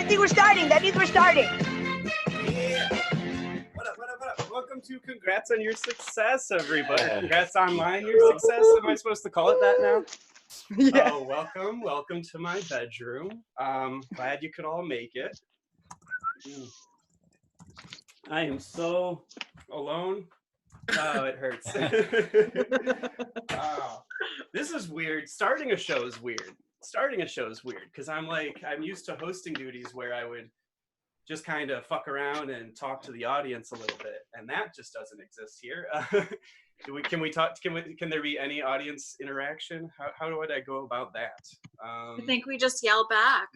I think we're starting. That means we're starting. Yeah. What up? Welcome to Congrats on Your Success, everybody. Congrats on your success. Am I supposed to call it that now? Yeah. Oh, welcome to my bedroom. Glad you could all make it. I am so alone. Oh, it hurts. Oh, this is weird. Starting a show is weird because I'm used to hosting duties where I would just kind of fuck around and talk to the audience a little bit, and that just doesn't exist here. Can there be any audience interaction? How would I go about that? I think we just yell back.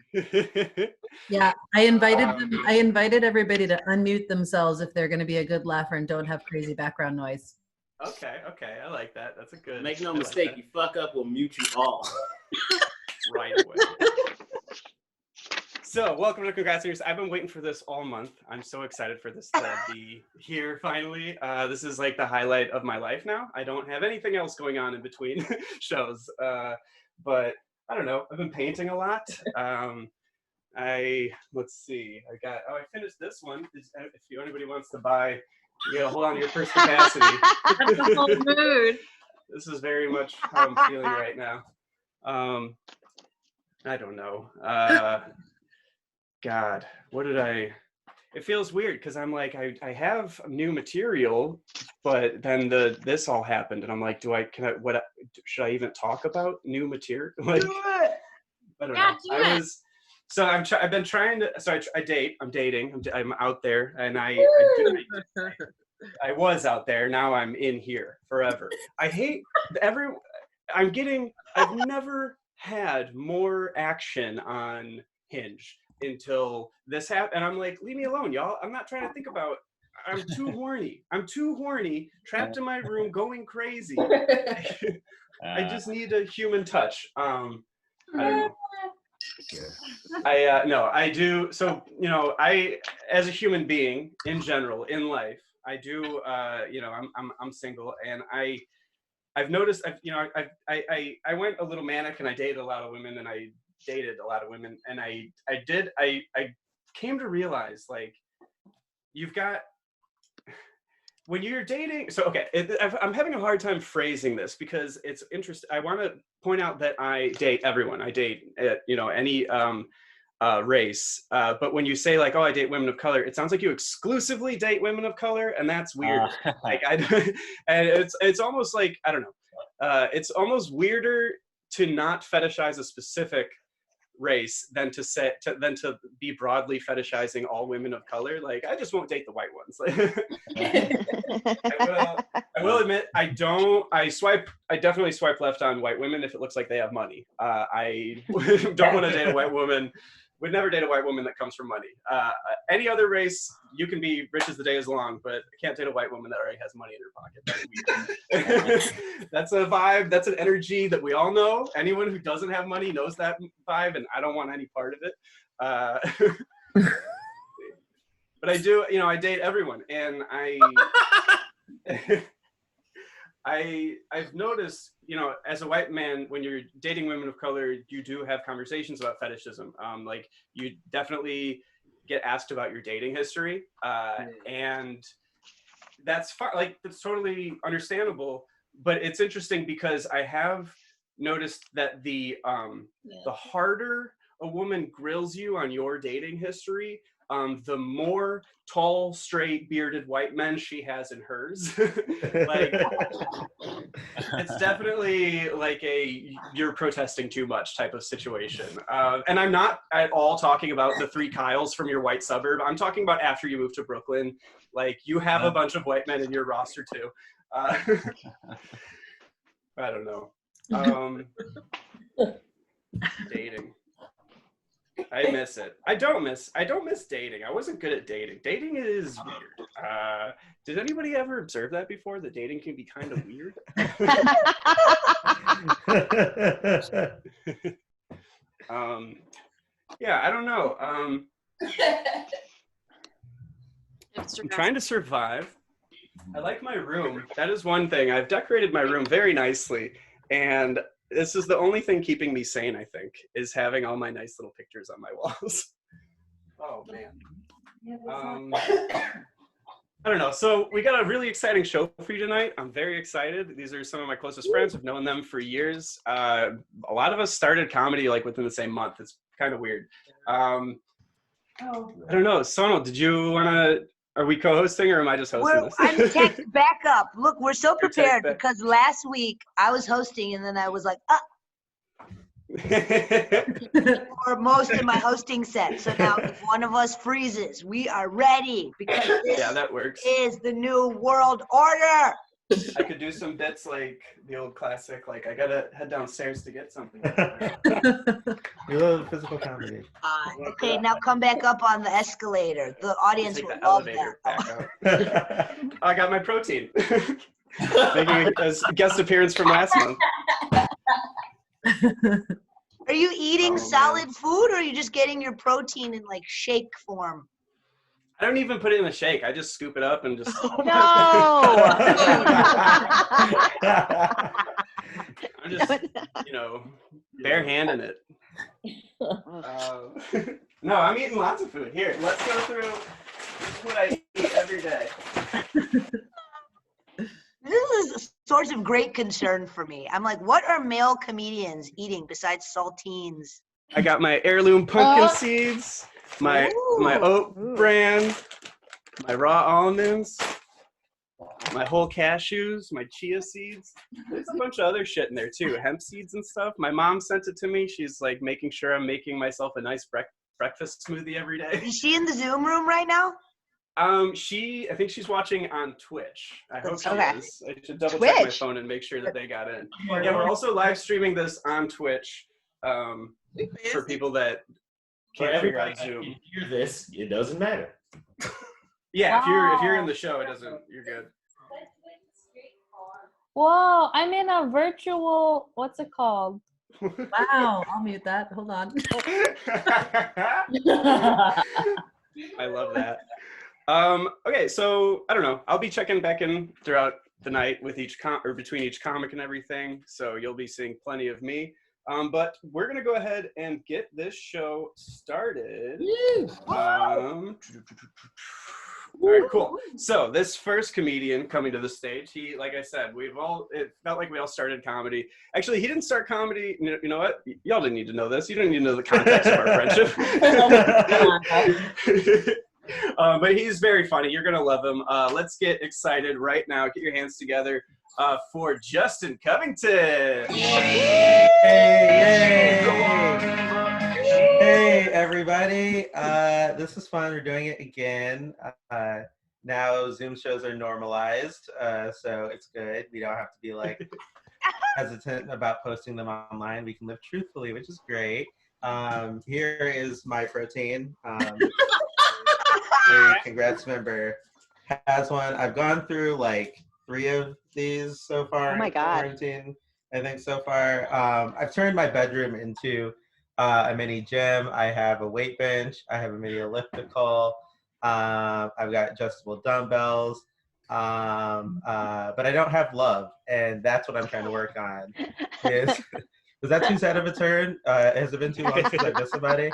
Yeah, I invited everybody to unmute themselves if they're going to be a good laugher and don't have crazy background noise. Okay, I like that. That's a good. Make no mistake, you fuck up, we'll mute you all. Right away. So, welcome to Congrats on Your Success. I've been waiting for this all month. I'm so excited for this to be here finally. This is like the highlight of my life now. I don't have anything else going on in between shows, but I don't know. I've been painting a lot. Let's see. I finished this one. If anybody wants to buy, you gotta hold on to your first capacity. That's the whole mood. This is very much how I'm feeling right now. I don't know. God, it feels weird because I'm like, I have new material, but then this all happened and I'm like, should I even talk about new material? Like, do it. I don't know. I've been trying to, I'm dating, I'm out there and I was out there, now I'm in here forever. I've never had more action on Hinge until this happened, and I'm like, leave me alone, y'all. I'm not trying to think about. I'm too horny, trapped in my room, going crazy. I just need a human touch. I don't know. I do. So, I, as a human being in general in life, I do. I'm single, and I've noticed. I went a little manic, and I dated a lot of women, and I came to realize, like, you've got, when you're dating, so okay, I'm having a hard time phrasing this because it's interesting. I want to point out that I date everyone. I date any race, but when you say like, oh, I date women of color, it sounds like you exclusively date women of color, and that's weird. And it's almost like, I don't know, it's almost weirder to not fetishize a specific race than to be broadly fetishizing all women of color. Like, I just won't date the white ones. I will admit, I definitely swipe left on white women if it looks like they have money. I don't want to date a white woman. Would never date a white woman that comes from money. Any other race, you can be rich as the day is long, but I can't date a white woman that already has money in her pocket. That's weird. That's a vibe. That's an energy that we all know. Anyone who doesn't have money knows that vibe, and I don't want any part of it. But I do, I date everyone, and I've noticed, as a white man, when you're dating women of color, you do have conversations about fetishism. Like, you definitely get asked about your dating history, and that's that's totally understandable. But it's interesting because I have noticed that the harder a woman grills you on your dating history, the more tall, straight, bearded white men she has in hers. Like, it's definitely like you're protesting too much type of situation. And I'm not at all talking about the 3 Kyles from your white suburb. I'm talking about after you move to Brooklyn. Like, you have a bunch of white men in your roster too. I don't know. Dating. I miss it. I don't miss dating. I wasn't good at dating. Dating is weird. Did anybody ever observe that before? That dating can be kind of weird? Yeah, I don't know. I'm trying to survive. I like my room. That is one thing. I've decorated my room very nicely, and this is the only thing keeping me sane, I think, is having all my nice little pictures on my walls. Oh man. I don't know. So we got a really exciting show for you tonight. I'm very excited. These are some of my closest friends. I've known them for years. A lot of us started comedy like within the same month. It's kind of weird. I don't know. Sonal, did you want to? Are we co-hosting or am I just hosting this? I'm tech backup. Look, we're so You're tech prepared back- because last week I was hosting and then I was like, for most of my hosting set. So now if one of us freezes, we are ready because this Yeah, that works. is the new world order. I could do some bits like the old classic, like I gotta head downstairs to get something. You love physical comedy. Okay, now come back up on the escalator. The audience Take will the love elevator that. back up. I got my protein. Making a guest appearance from last month. Are you eating Oh, solid food or are you just getting your protein in like shake form? I don't even put it in a shake. I just scoop it up and just. No! I'm just, barehanding it. No, I'm eating lots of food. Here, let's go through what I eat every day. This is a source of great concern for me. I'm like, what are male comedians eating besides saltines? I got my heirloom pumpkin seeds, my oat bran, my raw almonds, my whole cashews, my chia seeds. There's a bunch of other shit in there too, hemp seeds and stuff. My mom sent it to me. She's like making sure I'm making myself a nice breakfast smoothie every day. Is she in the Zoom room right now? I think she's watching on Twitch. I hope she Okay. is. I should double check my Twitch? phone and make sure that they got in. Yeah, we're also live streaming this on Twitch for people that For can't figure everybody out that Zoom. can hear this, it doesn't matter. Yeah, if you're in the show, it doesn't. You're good. Whoa, I'm in a virtual, what's it called? Wow, I'll mute that. Hold on. I love that. Okay, so I don't know. I'll be checking back in throughout the night with each or between each comic and everything. So you'll be seeing plenty of me. But we're gonna go ahead and get this show started. All right, cool. So this first comedian coming to the stage, he, like I said, it felt like we all started comedy. Actually, he didn't start comedy. You know what? Y'all didn't need to know this. You didn't need to know the context of our friendship. But he's very funny. You're gonna love him. Let's get excited right now. Get your hands together for Justin Covington. Hey everybody, this is fun. We're doing it again. Now Zoom shows are normalized, so it's good. We don't have to be like hesitant about posting them online. We can live truthfully, which is great. Here is my protein. A Congrats member has one. I've gone through like 3 of these so far. Oh my God. Quarantine, I think so far. I've turned my bedroom into a mini gym. I have a weight bench. I have a mini elliptical. I've got adjustable dumbbells. But I don't have love, and that's what I'm trying to work on. Was that too sad of a turn? Has it been too long since I missed somebody?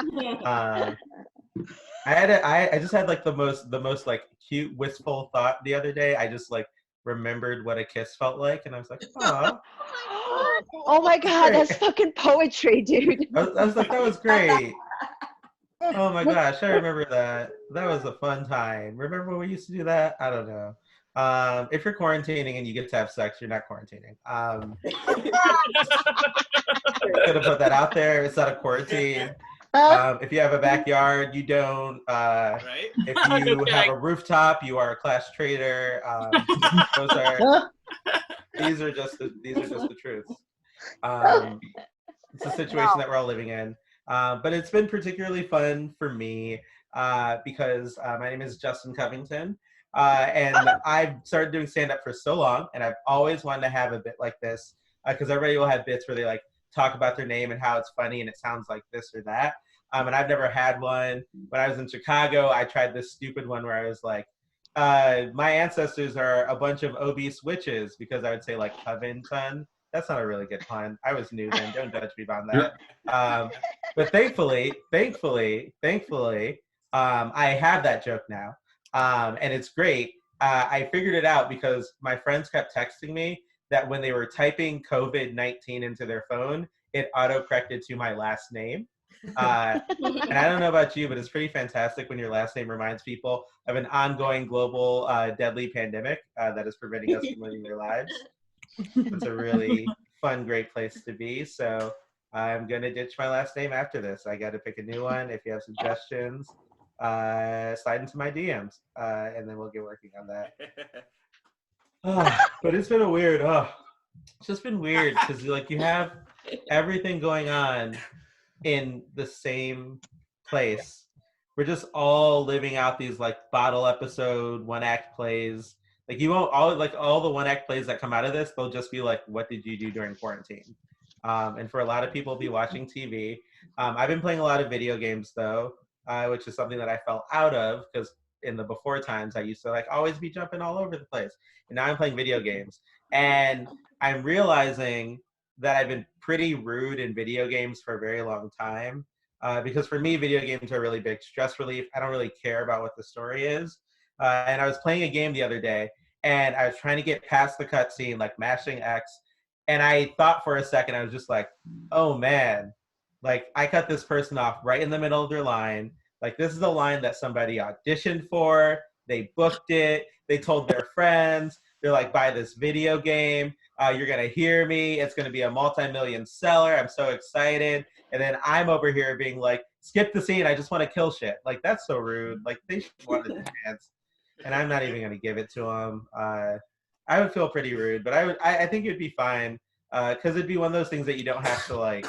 I just had like the most like cute wistful thought the other day. I just like remembered what a kiss felt like, and I was like, oh. Oh my God, that's fucking poetry, dude. I was like, that was great. Oh my gosh, I remember that. That was a fun time. Remember when we used to do that? I don't know. If you're quarantining and you get to have sex, you're not quarantining. Gonna put that out there. It's not a quarantine. If you have a backyard, you don't. Right? If you have a rooftop, you are a class traitor. These are just the truths. It's a situation that we're all living in. But it's been particularly fun for me because my name is Justin Covington. And I've started doing stand-up for so long, and I've always wanted to have a bit like this because everybody will have bits where they like talk about their name and how it's funny and it sounds like this or that. And I've never had one. When I was in Chicago, I tried this stupid one where I was like, my ancestors are a bunch of obese witches, because I would say like Covington. That's not a really good pun. I was new then. Don't judge me on that. But thankfully, I have that joke now, and it's great. I figured it out because my friends kept texting me that when they were typing COVID-19 into their phone, it auto-corrected to my last name. And I don't know about you, but it's pretty fantastic when your last name reminds people of an ongoing global deadly pandemic that is preventing us from living their lives. It's a really fun, great place to be. So I'm going to ditch my last name after this. I got to pick a new one. If you have suggestions, slide into my DMs, and then we'll get working on that. But it's been it's just been weird because like you have everything going on in the same place. We're just all living out these like bottle episode 1-act plays. Like you won't all the 1-act plays that come out of this, they'll just be like, what did you do during quarantine? And for a lot of people, be watching TV. I've been playing a lot of video games though, which is something that I fell out of because in the before times I used to like always be jumping all over the place. And now I'm playing video games. And I'm realizing that I've been pretty rude in video games for a very long time. Because for me, video games are really big stress relief. I don't really care about what the story is. And I was playing a game the other day, and I was trying to get past the cutscene, like mashing X. And I thought for a second, I was just like, oh man, like I cut this person off right in the middle of their line. Like this is a line that somebody auditioned for. They booked it. They told their friends. They're like, buy this video game. You're going to hear me. It's going to be a multi-million seller. I'm so excited. And then I'm over here being like, skip the scene. I just want to kill shit. Like, that's so rude. Like, they should want a chance. And I'm not even going to give it to them. I would feel pretty rude, but I think it'd be fine. Because it'd be one of those things that you don't have to, like,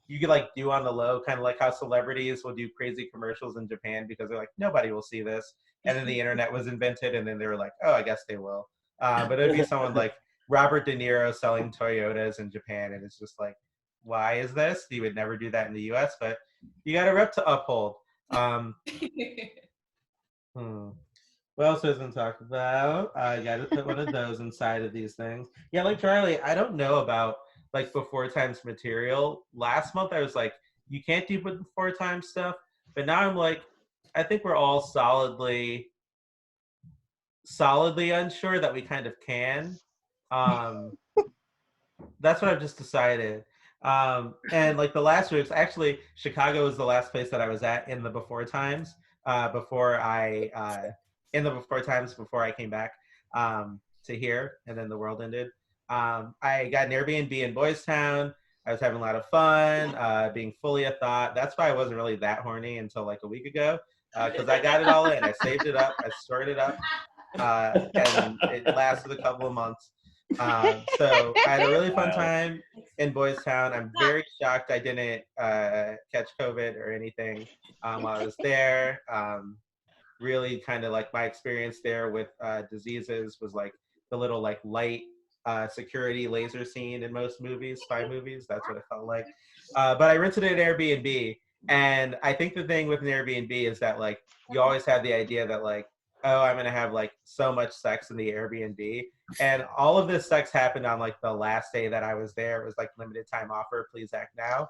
you could, like, do on the low, kind of like how celebrities will do crazy commercials in Japan because they're like, nobody will see this. And then the internet was invented, and then they were like, oh, I guess they will. But it'd be someone like Robert De Niro selling Toyotas in Japan, and it's just like, why is this? You would never do that in the U.S., but you got a rep to uphold. What else was I going to talk about? I got to put one of those inside of these things. Yeah, like Charlie, I don't know about like before times material. Last month I was like, you can't do before times stuff, but now I'm like, I think we're all solidly unsure that we kind of can. That's what I've just decided. And like the last weeks, actually, Chicago was the last place that I was at in the before times. Before I came back to here, and then the world ended. I got an Airbnb in Boys Town. I was having a lot of fun, being fully a thought. That's why I wasn't really that horny until like a week ago, because I got it all in. I saved it up. I stored it up, and it lasted a couple of months. So I had a really fun time in Boys Town. I'm very shocked I didn't catch COVID or anything while I was there. Really kind of like my experience there with diseases was like the little like light security laser scene in most movies, spy movies. That's what it felt like. But I rented an Airbnb, and I think the thing with an Airbnb is that like you always have the idea that like, oh, I'm gonna have like so much sex in the Airbnb, and all of this sex happened on like the last day that I was there. It was like limited time offer, please act now.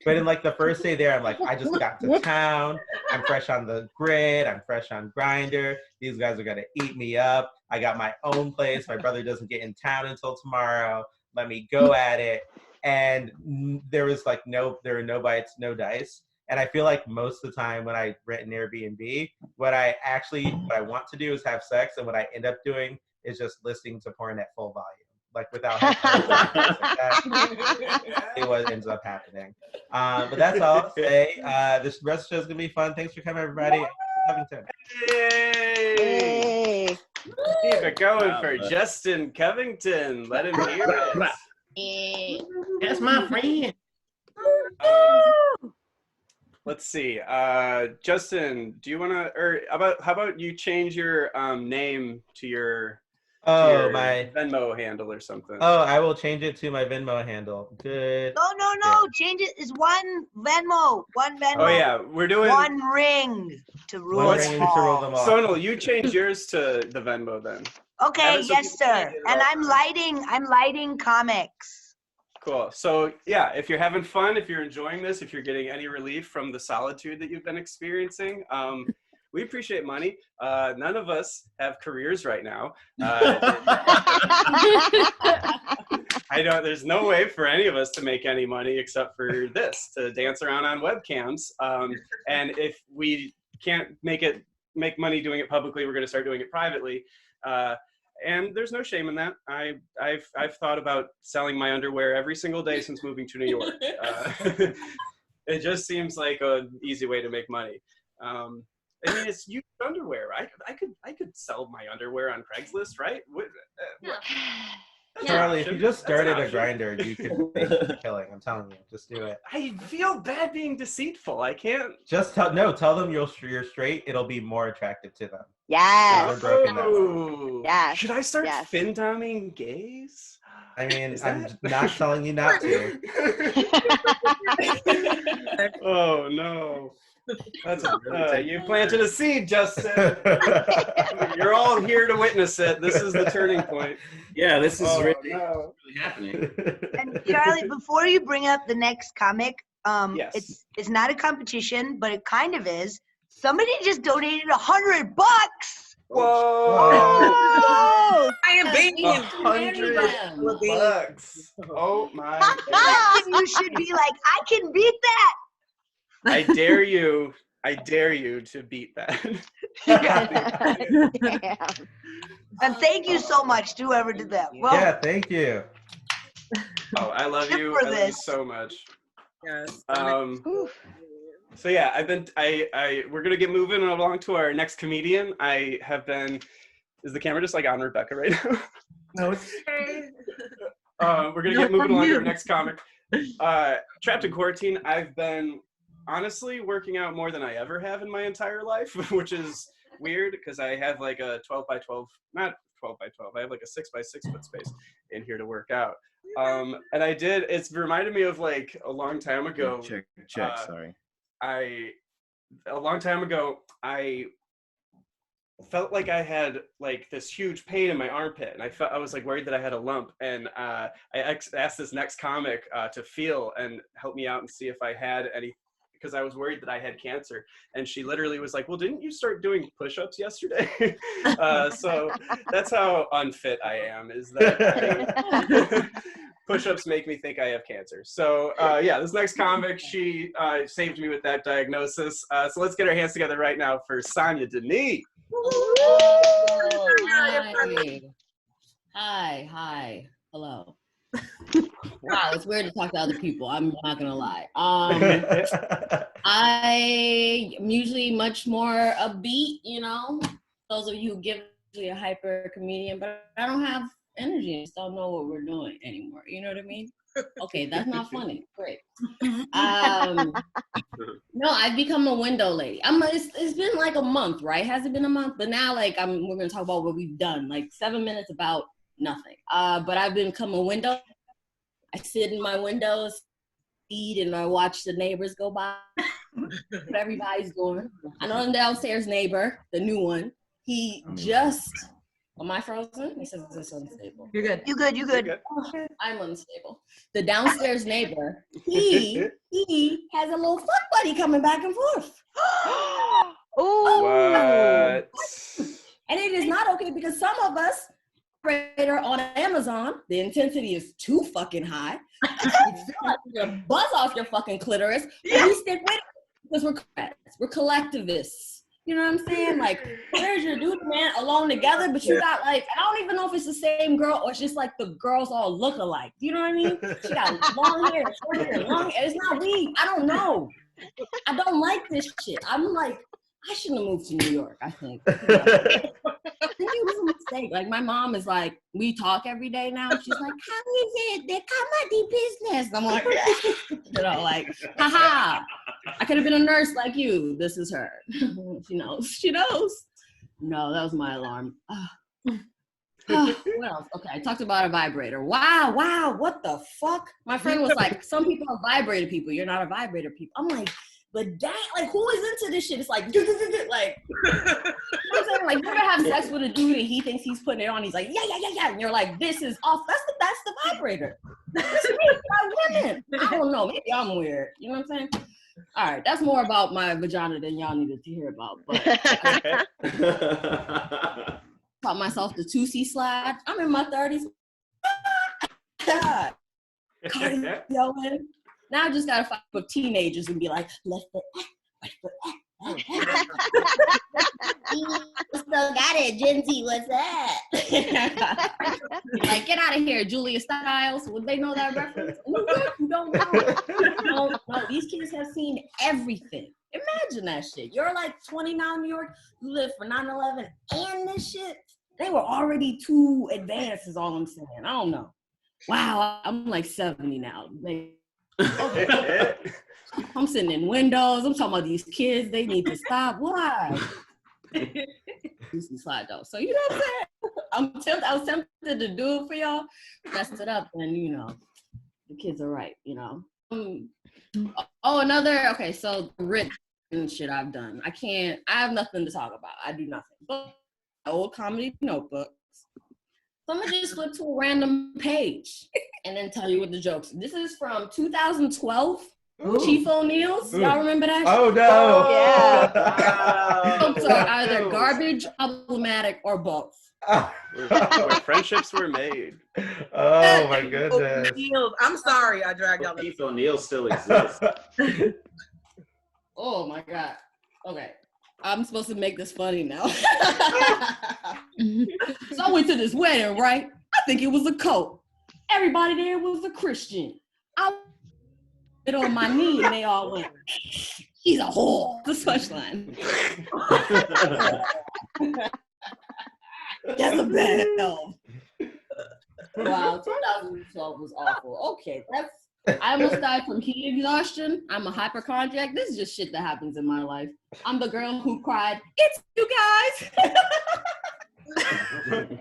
But in like the first day there, I'm like, I just got to town. I'm fresh on the grid. I'm fresh on Grindr. These guys are gonna eat me up. I got my own place. My brother doesn't get in town until tomorrow. Let me go at it. And there were no bites, no dice. And I feel like most of the time when I rent an Airbnb, what I want to do is have sex, and what I end up doing is just listening to porn at full volume, like without headphones like that. Is what ends up happening. But that's all I'll say. This rest of the show is gonna be fun. Thanks for coming, everybody. Covington. Yay! Keep it going for Justin Covington. Let him hear it. That's my friend. Let's see. Justin, do you want to, or how about you change your name to your my Venmo handle or something? Oh, I will change it to my Venmo handle. Good. No. Change it. It's one Venmo. Oh yeah, we're doing one ring to rule them all. Sonal, you change yours to the Venmo then. Okay, yes, sir. And I'm lighting comics. Cool. So yeah, if you're having fun, if you're enjoying this, if you're getting any relief from the solitude that you've been experiencing, we appreciate money. None of us have careers right now. I know there's no way for any of us to make any money except for this, to dance around on webcams. And if we can't make money doing it publicly, we're going to start doing it privately. And there's no shame in that. I've thought about selling my underwear every single day since moving to New York. It just seems like an easy way to make money. I mean, it's used underwear. I could sell my underwear on Craigslist, right? Charlie, if you just started a grinder, you could make a killing. I'm telling you, just do it. I feel bad being deceitful. I can't. Just tell them you're straight. It'll be more attractive to them. Yes. Yes. Should I start fin-doming gays? I mean, I'm not telling you not to. Oh no. That's you planted a seed, Justin. You're all here to witness it. This is the turning point. Yeah, this is really happening. And Charlie, before you bring up the next comic, yes. it's not a competition, but it kind of is. Somebody just donated $100. Whoa! I am being $100. Oh my! You should be like, I can beat that. I dare you to beat that. And thank you so much to whoever did that. Well, yeah, thank you. Oh, I love you. I love you so much. Yes. So yeah, we're gonna get moving along to our next comedian. Is the camera just like on Rebecca right now? No, it's we're gonna get moving along to our next comic. Trapped in quarantine, I've been honestly working out more than I ever have in my entire life, which is weird because I have like a 12 by 12, not 12 by 12. I have like a 6 by 6 foot space in here to work out. And it's reminded me of like a long time ago. Check, sorry. A long time ago, I felt like I had like this huge pain in my armpit, and I was like worried that I had a lump, and I asked this next comic to feel and help me out and see if I had any, because I was worried that I had cancer, and she literally was like, well, didn't you start doing push-ups yesterday? So that's how unfit I am, is that push-ups make me think I have cancer. So yeah, this next comic, she saved me with that diagnosis. So let's get our hands together right now for Sonia Denis. Hi. Hello. Wow, it's weird to talk to other people. I'm not gonna lie. I am usually much more upbeat, those of you who give me a hyper comedian, but I don't have energy. I just don't know what we're doing anymore. You know what I mean? Okay, that's not funny. Great. No, I've become a window lady. It's been like a month, right? Has it been a month? But now, like, we're gonna talk about what we've done. Like 7 minutes about nothing. But I've become a window. I sit in my windows, eat, and I watch the neighbors go by. What everybody's doing. I know the downstairs neighbor, the new one. He just. Am I frozen? He says it's unstable. You're good. You good. I'm unstable. The downstairs neighbor, he has a little fuck buddy coming back and forth. What? And it is not okay because some of us on Amazon, the intensity is too fucking high. You feel like you're gonna buzz off your fucking clitoris. Yeah. We stick with it because we're collectivists. You know what I'm saying? Like, where's your dude, man, alone together, but you got like, I don't even know if it's the same girl or it's just like the girls all look alike. Do you know what I mean? She got long hair, short hair, long hair. It's not weed. I don't know. I don't like this shit. I'm like, I shouldn't have moved to New York, I think. I think it was a mistake. Like, my mom is like, we talk every day now. She's like, how is it? They comedy business. I'm like, like, haha. I could have been a nurse like you. This is her. She knows. No, that was my alarm. What else? Okay, I talked about a vibrator. Wow, what the fuck? My friend was like, some people are vibrator people. You're not a vibrator people. I'm like, But dang, like, who is into this shit? It's like, like, you know what I'm saying? Like, you ever have sex with a dude and he thinks he's putting it on? He's like, yeah. And you're like, this is off. That's the vibrator. That's me, not women. I don't know. Maybe I'm weird. You know what I'm saying? All right, that's more about my vagina than y'all needed to hear about. But taught myself the 2C slide. I'm in my 30s. God. Yelling. Now I just gotta fight with teenagers and be like, left foot, right foot. Still got it, Gen Z. What's that? Like, get out of here, Julia Stiles. Would they know that reference? You don't know. No, these kids have seen everything. Imagine that shit. You're like 20 now in New York. You live for 9/11 and this shit. They were already too advanced. Is all I'm saying. I don't know. Wow, I'm like 70 now. I'm sitting in windows. I'm talking about these kids. They need to stop. Why? Slide though. So you know what I'm saying? I was tempted to do it for y'all. Messed it up, and you know, the kids are right. You know. Okay. So written shit I've done. I have nothing to talk about. I do nothing. But old comedy notebooks. So I'm gonna just flip to a random page and then tell you what the jokes. This is from 2012. Chief O'Neill's. Y'all remember that? Oh no! Yeah. Jokes are either garbage, problematic, or both. Where friendships were made. Oh my goodness! I'm sorry, I dragged y'all. Keith O'Neill still exists. Oh my God. Okay. I'm supposed to make this funny now. So I went to this wedding, right? I think it was a cult. Everybody there was a Christian. I went on my knee and they all went, he's a whore. The punchline. That's a bad hell. Wow, 2012 was awful. Okay, I almost died from heat exhaustion. I'm a hypochondriac. This is just shit that happens in my life. I'm the girl who cried, it's you guys. I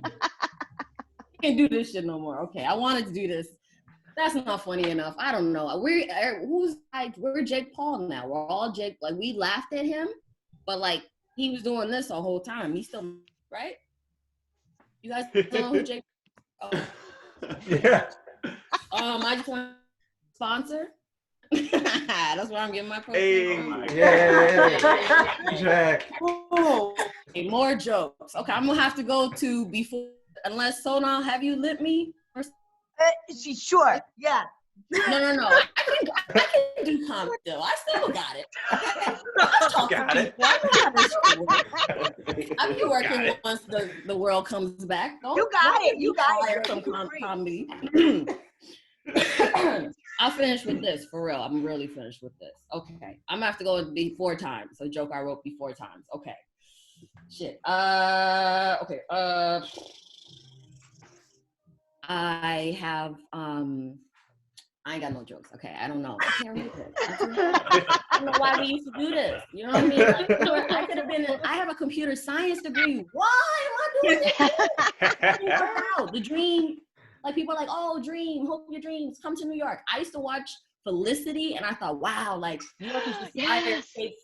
can't do this shit no more. Okay, I wanted to do this. That's not funny enough. I don't know. We're Jake Paul now. We're all Jake. Like, we laughed at him, but like, he was doing this the whole time. He's still, right? You guys know who Jake Paul is? Yeah. I just want sponsor. That's where I'm getting my protein. Hey. Jack. Okay, more jokes. Okay, I'm gonna have to go to before, unless Sonal, have you lit me? Sure. Yeah. No. I can do comedy still. I still got it. Got it. I'll be working once the world comes back. You got it. Some comedy. I'll finish with this, for real. I'm really finished with this. Okay. I'm gonna have to go before times. A joke I wrote before times. Okay. Shit. Okay. I have I ain't got no jokes. Okay, I don't know. I can't read this. I don't know why we used to do this. You know what I mean? Like, I could have been. I have a computer science degree. Why am I doing this? The dream. Like, people are like, oh, dream, hope your dreams come to New York. I used to watch Felicity, and I thought, wow, like, New York is just fire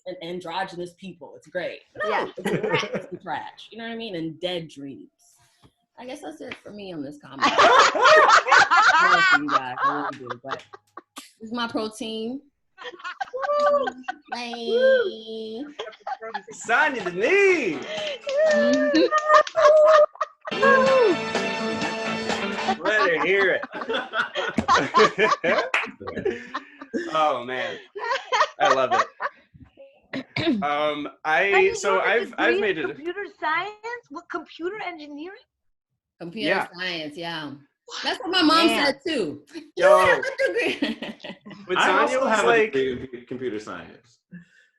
and androgynous people. It's great. No, it's trash. You know what I mean? And dead dreams. I guess that's it for me on this comment. I love you guys, I really do, but this is my protein. Bye. Sonya the knee. Let her hear it. Oh man, I love it. I've made it. Computer science? What, computer engineering? Computer science, yeah. That's what my mom said too. Yo, I also have a degree in computer science.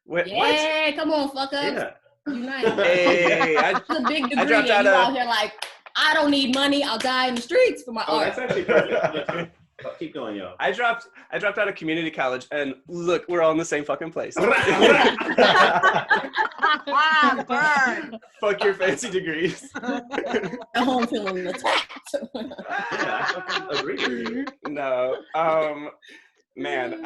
What? Come on, fuck up. Yeah. Unite. Hey, It's a big degree, and you out here like, I don't need money. I'll die in the streets for my art. That's actually perfect. Keep going, yo. I dropped out of community college, and look, we're all in the same fucking place. Burn. Fuck your fancy degrees. At home feeling attacked. I agree with you. No, man,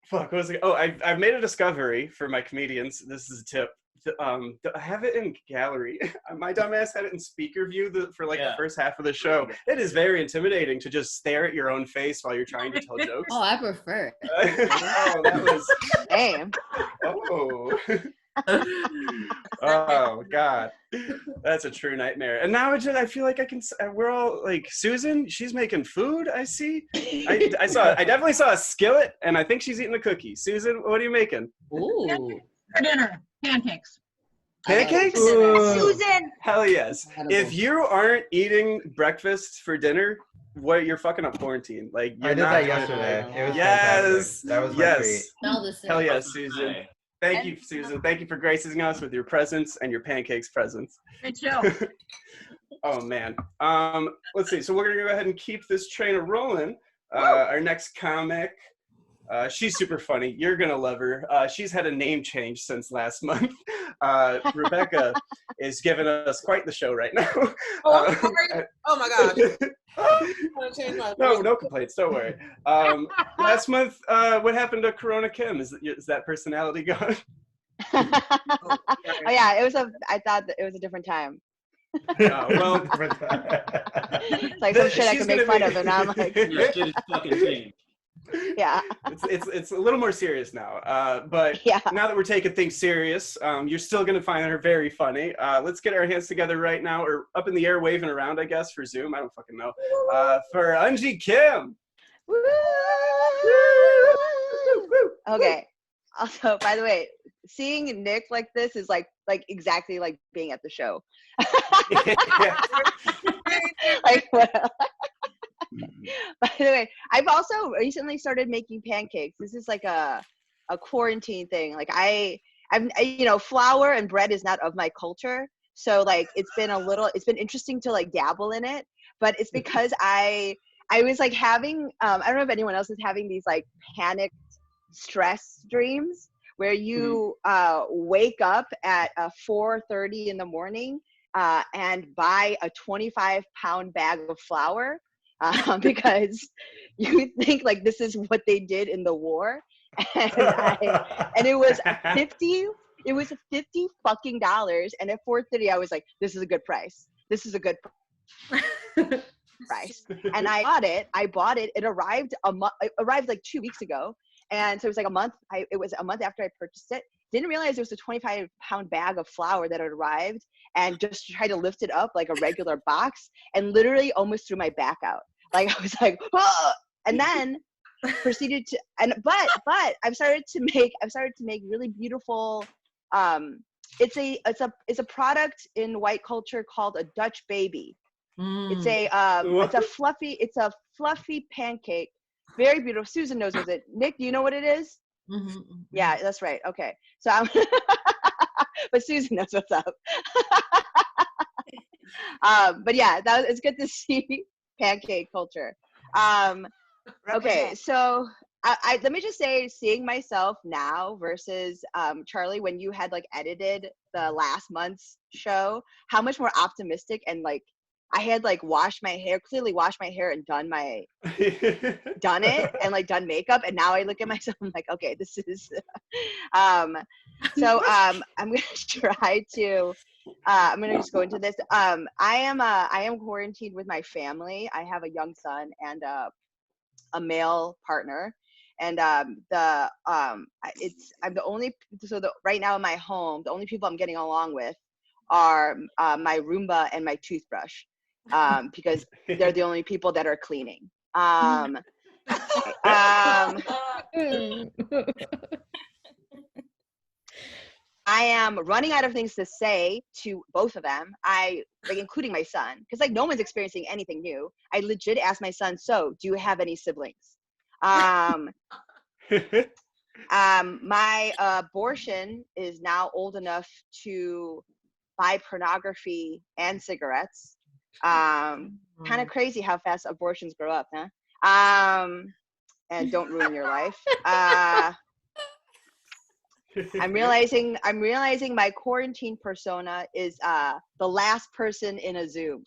Fuck, what was it? Oh, I've made a discovery for my comedians. This is a tip. I have it in gallery. My dumbass had it in speaker view for the first half of the show. It is very intimidating to just stare at your own face while you're trying to tell jokes. Oh, I prefer. Oh, that was. Damn. Oh. Oh God, that's a true nightmare. And now I feel like we're all like, Susan, she's making food. I see. I definitely saw a skillet, and I think she's eating a cookie. Susan, what are you making? Ooh. For dinner, pancakes. Pancakes? Susan. Hell yes. If you aren't eating breakfast for dinner, you're fucking up quarantine. Like, I did that yesterday. It was fantastic. That was my treat. Hell yes, Susan. Thank you, Susan. Thank you for gracing us with your presence and your pancakes presence. Good show. Oh man. Let's see. So we're gonna go ahead and keep this train rolling. Our next comic. She's super funny. You're gonna love her. She's had a name change since last month. Rebecca is giving us quite the show right now. Oh my God. No complaints. Don't worry. Last month, what happened to Corona Kim? Is that personality gone? Oh yeah, I thought that it was a different time. Well, it's like some shit I could make fun of, and I'm like, yeah, shit is fucking changed. Yeah. It's a little more serious now. But now that we're taking things serious, you're still gonna find her very funny. Let's get our hands together right now, or up in the air, waving around, I guess, for Zoom. I don't fucking know. For Unji Kim. Okay. Also, by the way, seeing Nick like this is like exactly like being at the show. Like, what? By the way, I've also recently started making pancakes. This is like a quarantine thing. Like I flour and bread is not of my culture. So like it's been interesting to like dabble in it, but it's because I was like having, I don't know if anyone else is having these like panicked stress dreams where you wake up at 4:30 in the morning and buy a 25-pound bag of flour because you think like this is what they did in the war, and it was $50 fucking dollars, and at 4:30 I was like, this is a good price. This is a good price. And I bought it. It arrived like 2 weeks ago. And so it was like a month. It was a month after I purchased it. Didn't realize it was a 25-pound bag of flour that had arrived, and just tried to lift it up like a regular box, and literally almost threw my back out. Like I was like, whoa! And then proceeded to, but I've started to make really beautiful. It's a product in white culture called a Dutch baby. It's a fluffy pancake. Very beautiful. Susan knows what it. Nick, do you know what it is? Mm-hmm. Yeah, that's right. Okay. So but Susan knows what's up. But yeah, it's good to see pancake culture. Okay, so I let me just say, seeing myself now versus Charlie, when you had like edited the last month's show, how much more optimistic, and like I had like clearly washed my hair and done it and like done makeup, and now I look at myself, I'm like, okay, this is I'm gonna try to I'm gonna just go into this. I am quarantined with my family. I have a young son and a male partner, and I'm the only, right now in my home, the only people I'm getting along with are my Roomba and my toothbrush, because they're the only people that are cleaning. I am running out of things to say to both of them. Including my son, because like no one's experiencing anything new. I legit asked my son, so do you have any siblings? My abortion is now old enough to buy pornography and cigarettes. Kind of crazy how fast abortions grow up, huh? And don't ruin your life. I'm realizing my quarantine persona is the last person in a Zoom.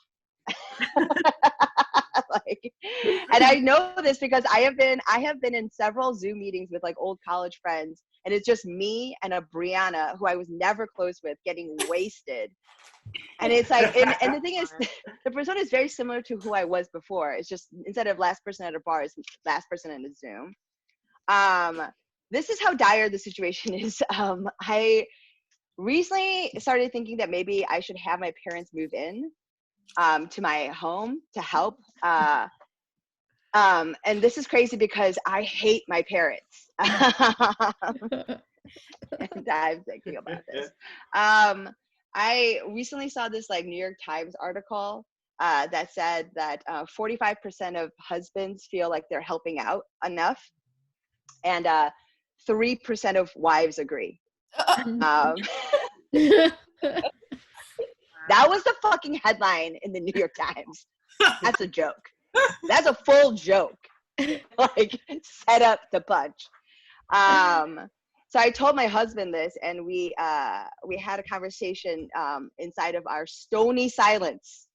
Like, and I know this because I have been in several Zoom meetings with like old college friends, and it's just me and a Brianna who I was never close with getting wasted. And it's like, and the thing is, the persona is very similar to who I was before. It's just instead of last person at a bar, it's last person in a Zoom. This is how dire the situation is. I recently started thinking that maybe I should have my parents move in to my home to help. And this is crazy because I hate my parents. And I'm thinking about this. I recently saw this like New York Times article that said that 45% of husbands feel like they're helping out enough, and 3% of wives agree. That was the fucking headline in the New York Times. That's a joke. That's a full joke. Like, set up the punch. So I told my husband this, and we had a conversation inside of our stony silence.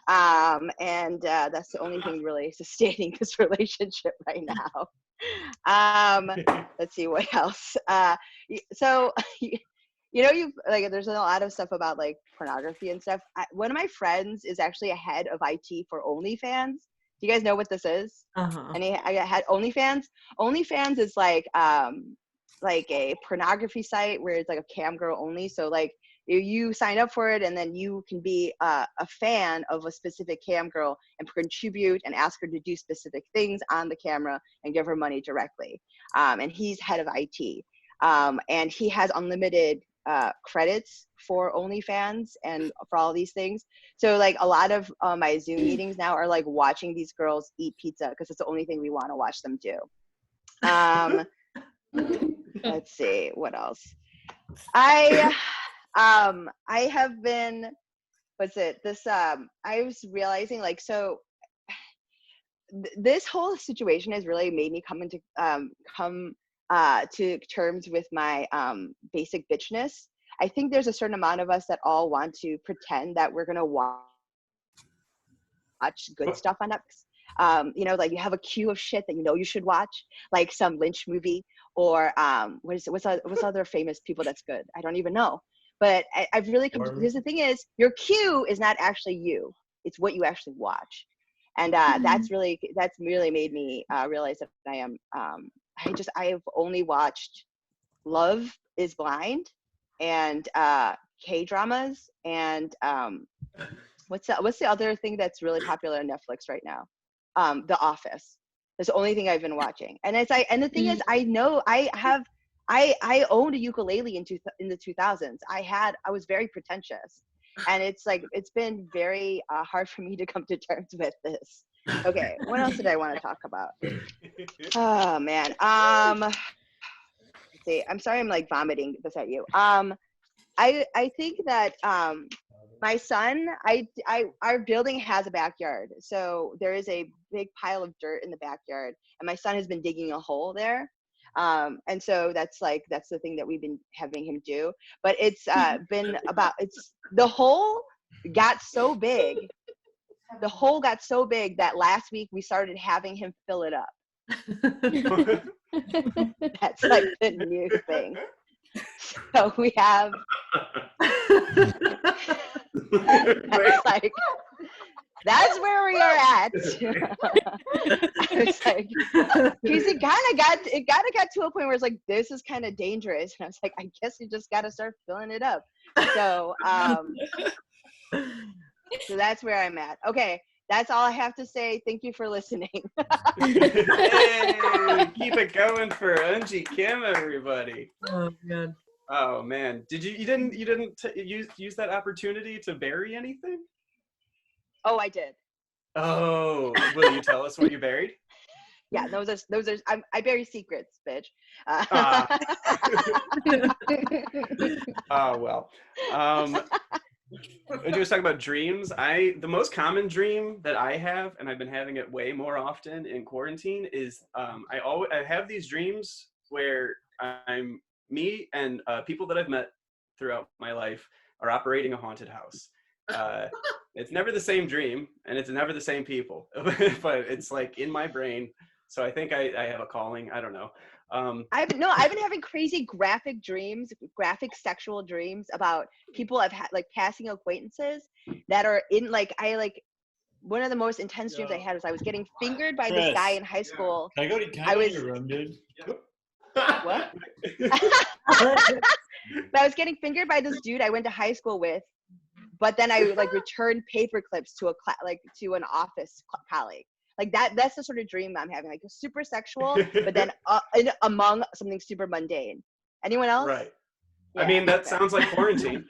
And that's the only thing really sustaining this relationship right now. Let's see what else. So, you've like, there's a lot of stuff about like pornography and stuff. One of my friends is actually a head of IT for OnlyFans. Do you guys know what this is? And I had OnlyFans. OnlyFans is like a pornography site where it's like a cam girl only. So like you sign up for it, and then you can be a fan of a specific cam girl and contribute and ask her to do specific things on the camera and give her money directly. And he's head of IT. And he has unlimited credits for OnlyFans and for all these things. So like a lot of my Zoom meetings now are like watching these girls eat pizza because it's the only thing we want to watch them do. Let's see what else. I have been, I was realizing like, so this whole situation has really made me come to terms with my basic bitchness. I think there's a certain amount of us that all want to pretend that we're gonna watch good stuff on Netflix. Like you have a queue of shit that you should watch, like some Lynch movie, or what's other famous people that's good? I don't even know. But I've really come to, because the thing is, your queue is not actually you; it's what you actually watch, and that's really made me realize that I am. I've only watched Love is Blind and K-dramas, and what's the other thing that's really popular on Netflix right now? The Office. That's the only thing I've been watching. And it's like, and the thing is, I know I owned a ukulele in the 2000s. I was very pretentious, and it's like it's been very hard for me to come to terms with this. Okay, what else did I want to talk about? Oh man. Let's see. I'm sorry, I'm like vomiting this at you. I think that my son, our building has a backyard, so there is a big pile of dirt in the backyard, and my son has been digging a hole there. And so that's the thing that we've been having him do. But it's the hole got so big. The hole got so big that last week we started having him fill it up. That's like the new thing. So we have that's where we are at. I was like, because it kind of got to a point where it's like, this is kind of dangerous. And I was like, I guess you just got to start filling it up. So so that's where I'm at. Okay, that's all I have to say. Thank you for listening. Hey, keep it going for Unji Kim, everybody. Oh god. Oh man, you didn't use that opportunity to bury anything? Oh, I did. Oh, will you tell us what you buried? Yeah, those are. I bury secrets, bitch. Oh well. We just talk about dreams. The most common dream that I have, and I've been having it way more often in quarantine, is I have these dreams where me and people that I've met throughout my life are operating a haunted house. It's never the same dream, and it's never the same people, but it's like in my brain. So I think I have a calling. I don't know. I've been having crazy graphic sexual dreams about people I've had, like passing acquaintances that are in one of the most intense dreams I had was I was getting fingered by this guy in high school. Can I go to your room, dude? What? But I was getting fingered by this dude I went to high school with, but then I like returned paper clips to to an office colleague. Like that's the sort of dream I'm having, like super sexual, but then among something super mundane. Anyone else? Right. Yeah, I mean, that sounds like quarantine.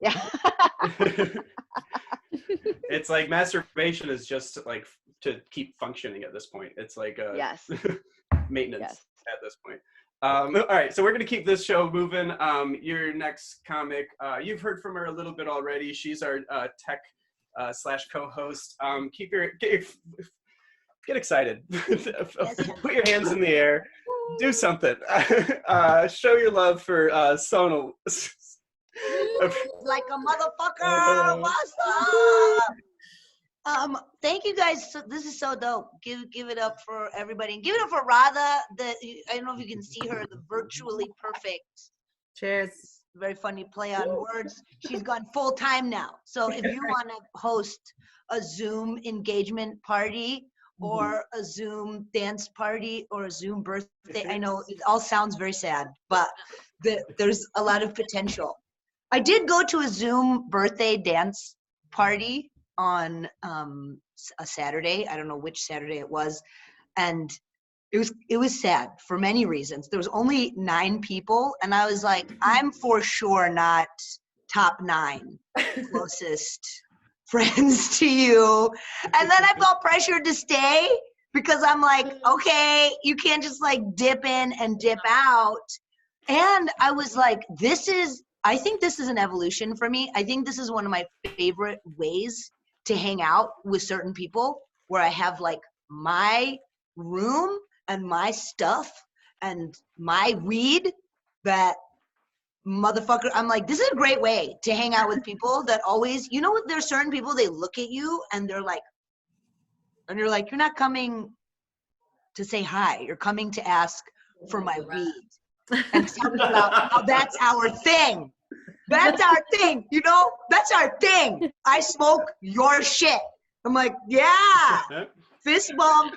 Yeah. It's like masturbation is just like to keep functioning at this point. It's like yes. maintenance at this point. All right, so we're going to keep this show moving. Your next comic, you've heard from her a little bit already. She's our tech / co-host. Get excited. Put your hands in the air. Do something. Show your love for Sonal. Like a motherfucker. What's up? Thank you guys. So, this is so dope. Give it up for everybody. And give it up for Radha. I don't know if you can see her, the virtually perfect. Cheers. Very funny play on words. She's gone full time now. So if you want to host a Zoom engagement party or a Zoom dance party or a Zoom birthday, I know it all sounds very sad, but there's a lot of potential. I did go to a Zoom birthday dance party on a Saturday. I don't know which Saturday it was. And it was sad for many reasons. There was only 9 people, and I was like, I'm for sure not top 9 closest friends to you. And then I felt pressured to stay because I'm like, okay, you can't just like dip in and dip out. And I was like, I think this is an evolution for me. I think this is one of my favorite ways to hang out with certain people, where I have like my room and my stuff and my weed that motherfucker. I'm like, this is a great way to hang out with people that always, you know, there's certain people, they look at you and they're like, and you're like, you're not coming to say hi. You're coming to ask for my weed and tell me about how that's our thing. That's our thing, you know? That's our thing. I smoke your shit. I'm like, yeah. Fist bump.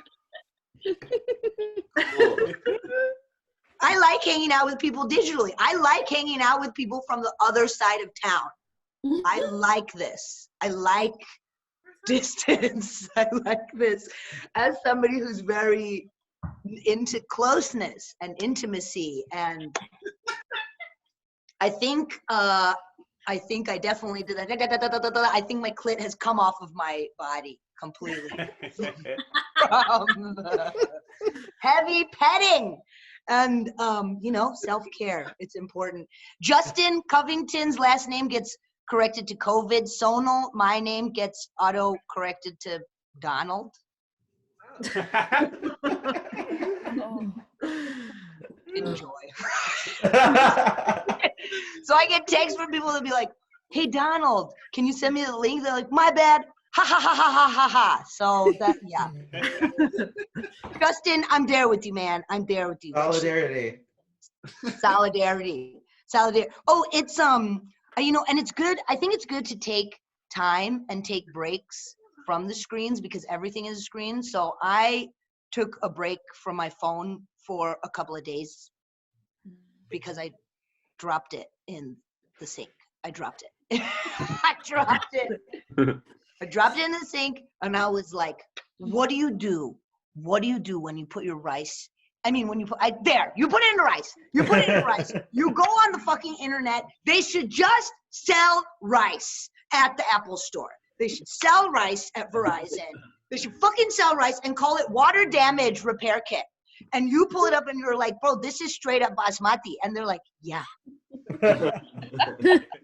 I like hanging out with people digitally. I like hanging out with people from the other side of town. I like this. I like distance. I like this. As somebody who's very into closeness and intimacy, and I think I definitely did that. I think my clit has come off of my body completely. Heavy petting and you know, self-care. It's important. Justin Covington's last name gets corrected to COVID. Sonal, my name, gets auto-corrected to Donald. Enjoy. So I get texts from people that be like, hey Donald, can you send me the link? They're like, my bad. Ha ha ha ha ha ha ha. So that, yeah. Justin, I'm there with you, man. I'm there with you. Solidarity. Solidarity. Oh, it's you know, and it's good. I think it's good to take time and take breaks from the screens because everything is a screen. So I took a break from my phone for a couple of days because I dropped it in the sink. I dropped it. I dropped it. I dropped it in the sink, and I was like, what do you do? What do you do when you put your rice? I mean, when you put, you put it in the rice. You put it in the rice. You go on the fucking internet. They should just sell rice at the Apple store. They should sell rice at Verizon. They should fucking sell rice and call it water damage repair kit. And you pull it up and you're like, bro, this is straight up basmati. And they're like, yeah.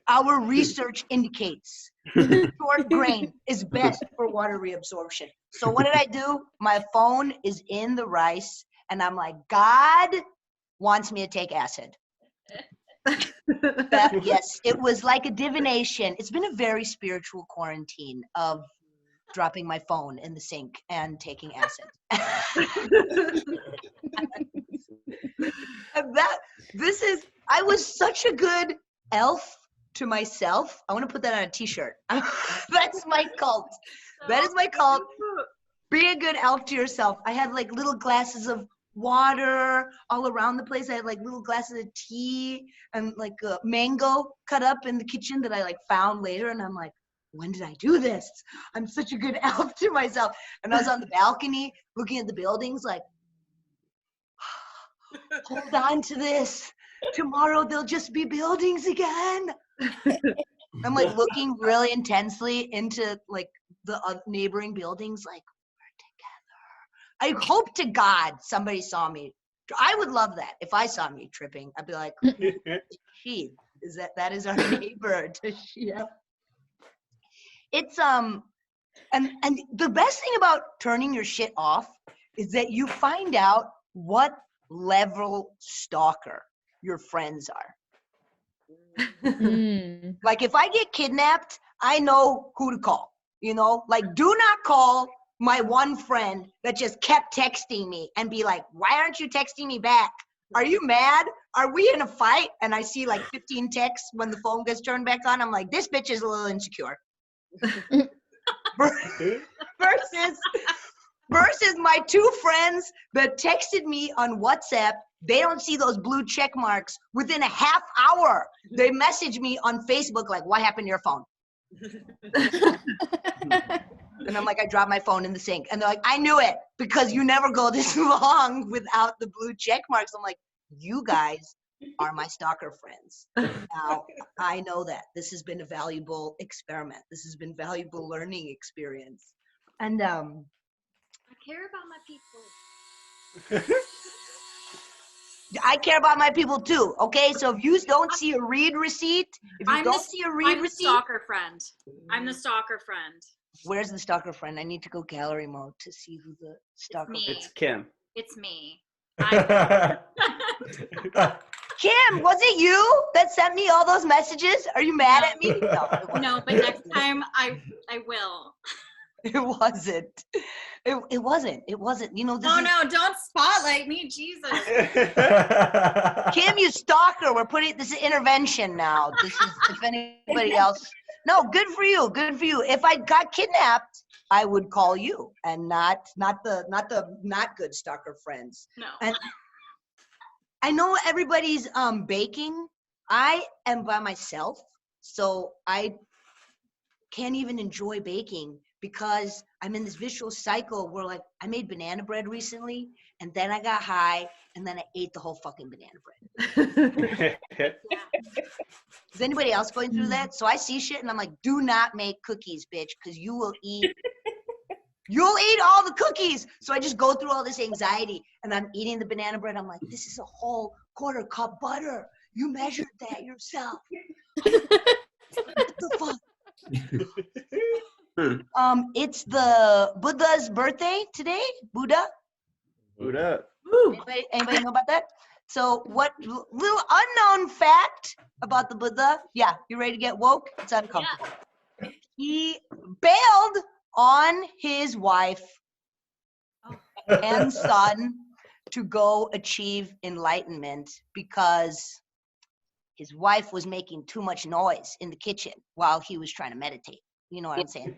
Our research indicates short grain is best for water reabsorption. So what did I do? My phone is in the rice and I'm like, God wants me to take acid. Yes, it was like a divination. It's been a very spiritual quarantine of dropping my phone in the sink and taking acid. I was such a good elf to myself. I want to put that on a t-shirt. That's my cult. That is my cult. Be a good elf to yourself. I had like little glasses of water all around the place. I had like little glasses of tea and like a mango cut up in the kitchen that I like found later. And I'm like, when did I do this? I'm such a good elf to myself. And I was on the balcony looking at the buildings like, hold on to this. Tomorrow there'll just be buildings again. I'm like looking really intensely into like the neighboring buildings like, we're together. I hope to God somebody saw me. I would love that. If I saw me tripping, I'd be like, she, that is our neighbor. Yeah. It's and the best thing about turning your shit off is that you find out what level stalker your friends are. Like if I get kidnapped, I know who to call, you know? Like do not call my one friend that just kept texting me and be like, why aren't you texting me back? Are you mad? Are we in a fight? And I see like 15 texts when the phone gets turned back on. I'm like, this bitch is a little insecure. Versus my two friends that texted me on WhatsApp, they don't see those blue check marks within a half hour. They message me on Facebook like, what happened to your phone? And I'm like, I dropped my phone in the sink. And they're like, I knew it because you never go this long without the blue check marks. I'm like, you guys are my stalker friends. Now, I know that. This has been a valuable experiment. This has been valuable learning experience. And I care about my people. I care about my people too, okay? So if you don't see a read receipt, I'm the stalker friend. I'm the stalker friend. Where's the stalker friend? I need to go gallery mode to see who the stalker It's friend me. It's Kim. It's me. Kim, was it you that sent me all those messages? Are you mad at me? No, but next time I will. It wasn't. It wasn't. It wasn't. You know. No, don't spotlight me, Jesus. Kim, you stalker. We're putting this is intervention now. This is if anybody else. No, good for you. Good for you. If I got kidnapped, I would call you, and not the not good stalker friends. No. And I know everybody's baking. I am by myself, so I can't even enjoy baking because I'm in this vicious cycle where like I made banana bread recently and then I got high and then I ate the whole fucking banana bread. Is anybody else going through that? So I see shit and I'm like, do not make cookies, bitch, because you'll eat all the cookies. So I just go through all this anxiety and I'm eating the banana bread. I'm like, this is a whole quarter cup butter. You measured that yourself. What the fuck? It's the Buddha's birthday today. Buddha. Anybody know about that? So what little unknown fact about the Buddha? Yeah, you ready to get woke? It's uncomfortable. Yeah. He bailed on his wife and son to go achieve enlightenment because his wife was making too much noise in the kitchen while he was trying to meditate. You know what I'm saying?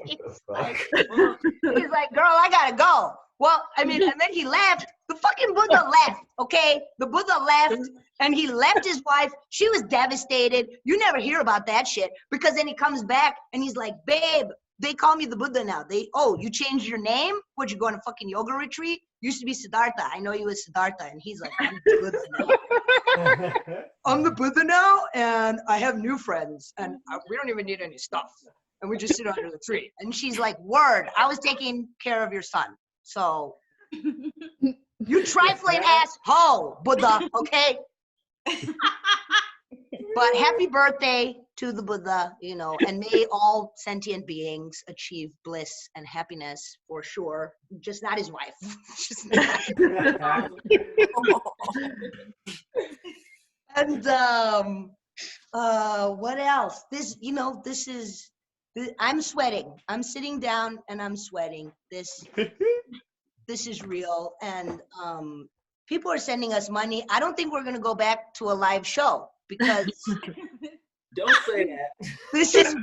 He's like, girl, I gotta go. Well, I mean, and then he left. The fucking Buddha left, okay? The Buddha left, and he left his wife. She was devastated. You never hear about that shit because then he comes back and he's like, babe, they call me the Buddha now. You changed your name? What, you going to fucking yoga retreat? Used to be Siddhartha. I know you as Siddhartha. And he's like, I'm the Buddha now. I'm the Buddha now, and I have new friends, and we don't even need any stuff. And we just sit under the tree. And she's like, word, I was taking care of your son. So, you trifling ass hoe, Buddha, okay? But happy birthday to the Buddha, you know, and may all sentient beings achieve bliss and happiness for sure. Just not his wife. Just not. And what else? This, you know, I'm sweating. I'm sitting down and I'm sweating. This is real. And people are sending us money. I don't think we're gonna go back to a live show because Don't say that.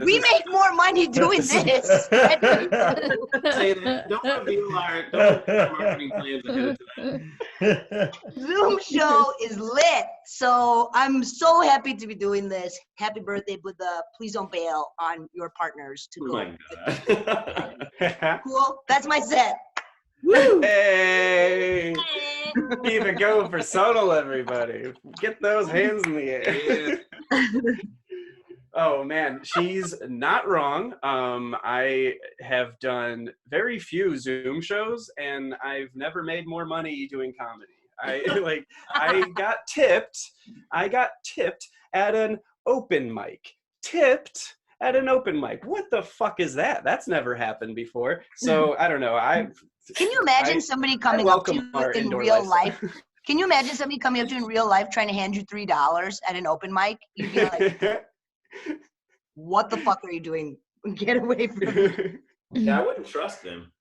we make more money doing this. Say that. Don't reveal our marketing plans ahead of time. Zoom show is lit. So I'm so happy to be doing this. Happy birthday, Buddha. Please don't bail on your partners to go. Oh my God. Cool. That's my set. Woo! Hey! Even go for Sonal, everybody. Get those hands in the air. Oh man, she's not wrong. I have done very few Zoom shows, and I've never made more money doing comedy. I got tipped at an open mic. Tipped at an open mic. What the fuck is that? That's never happened before. So I don't know. Can you imagine somebody coming up to you in real life? Can you imagine somebody coming up to you in real life trying to hand you $3 at an open mic? You'd be like, what the fuck are you doing? Get away from me. Yeah, I wouldn't trust them.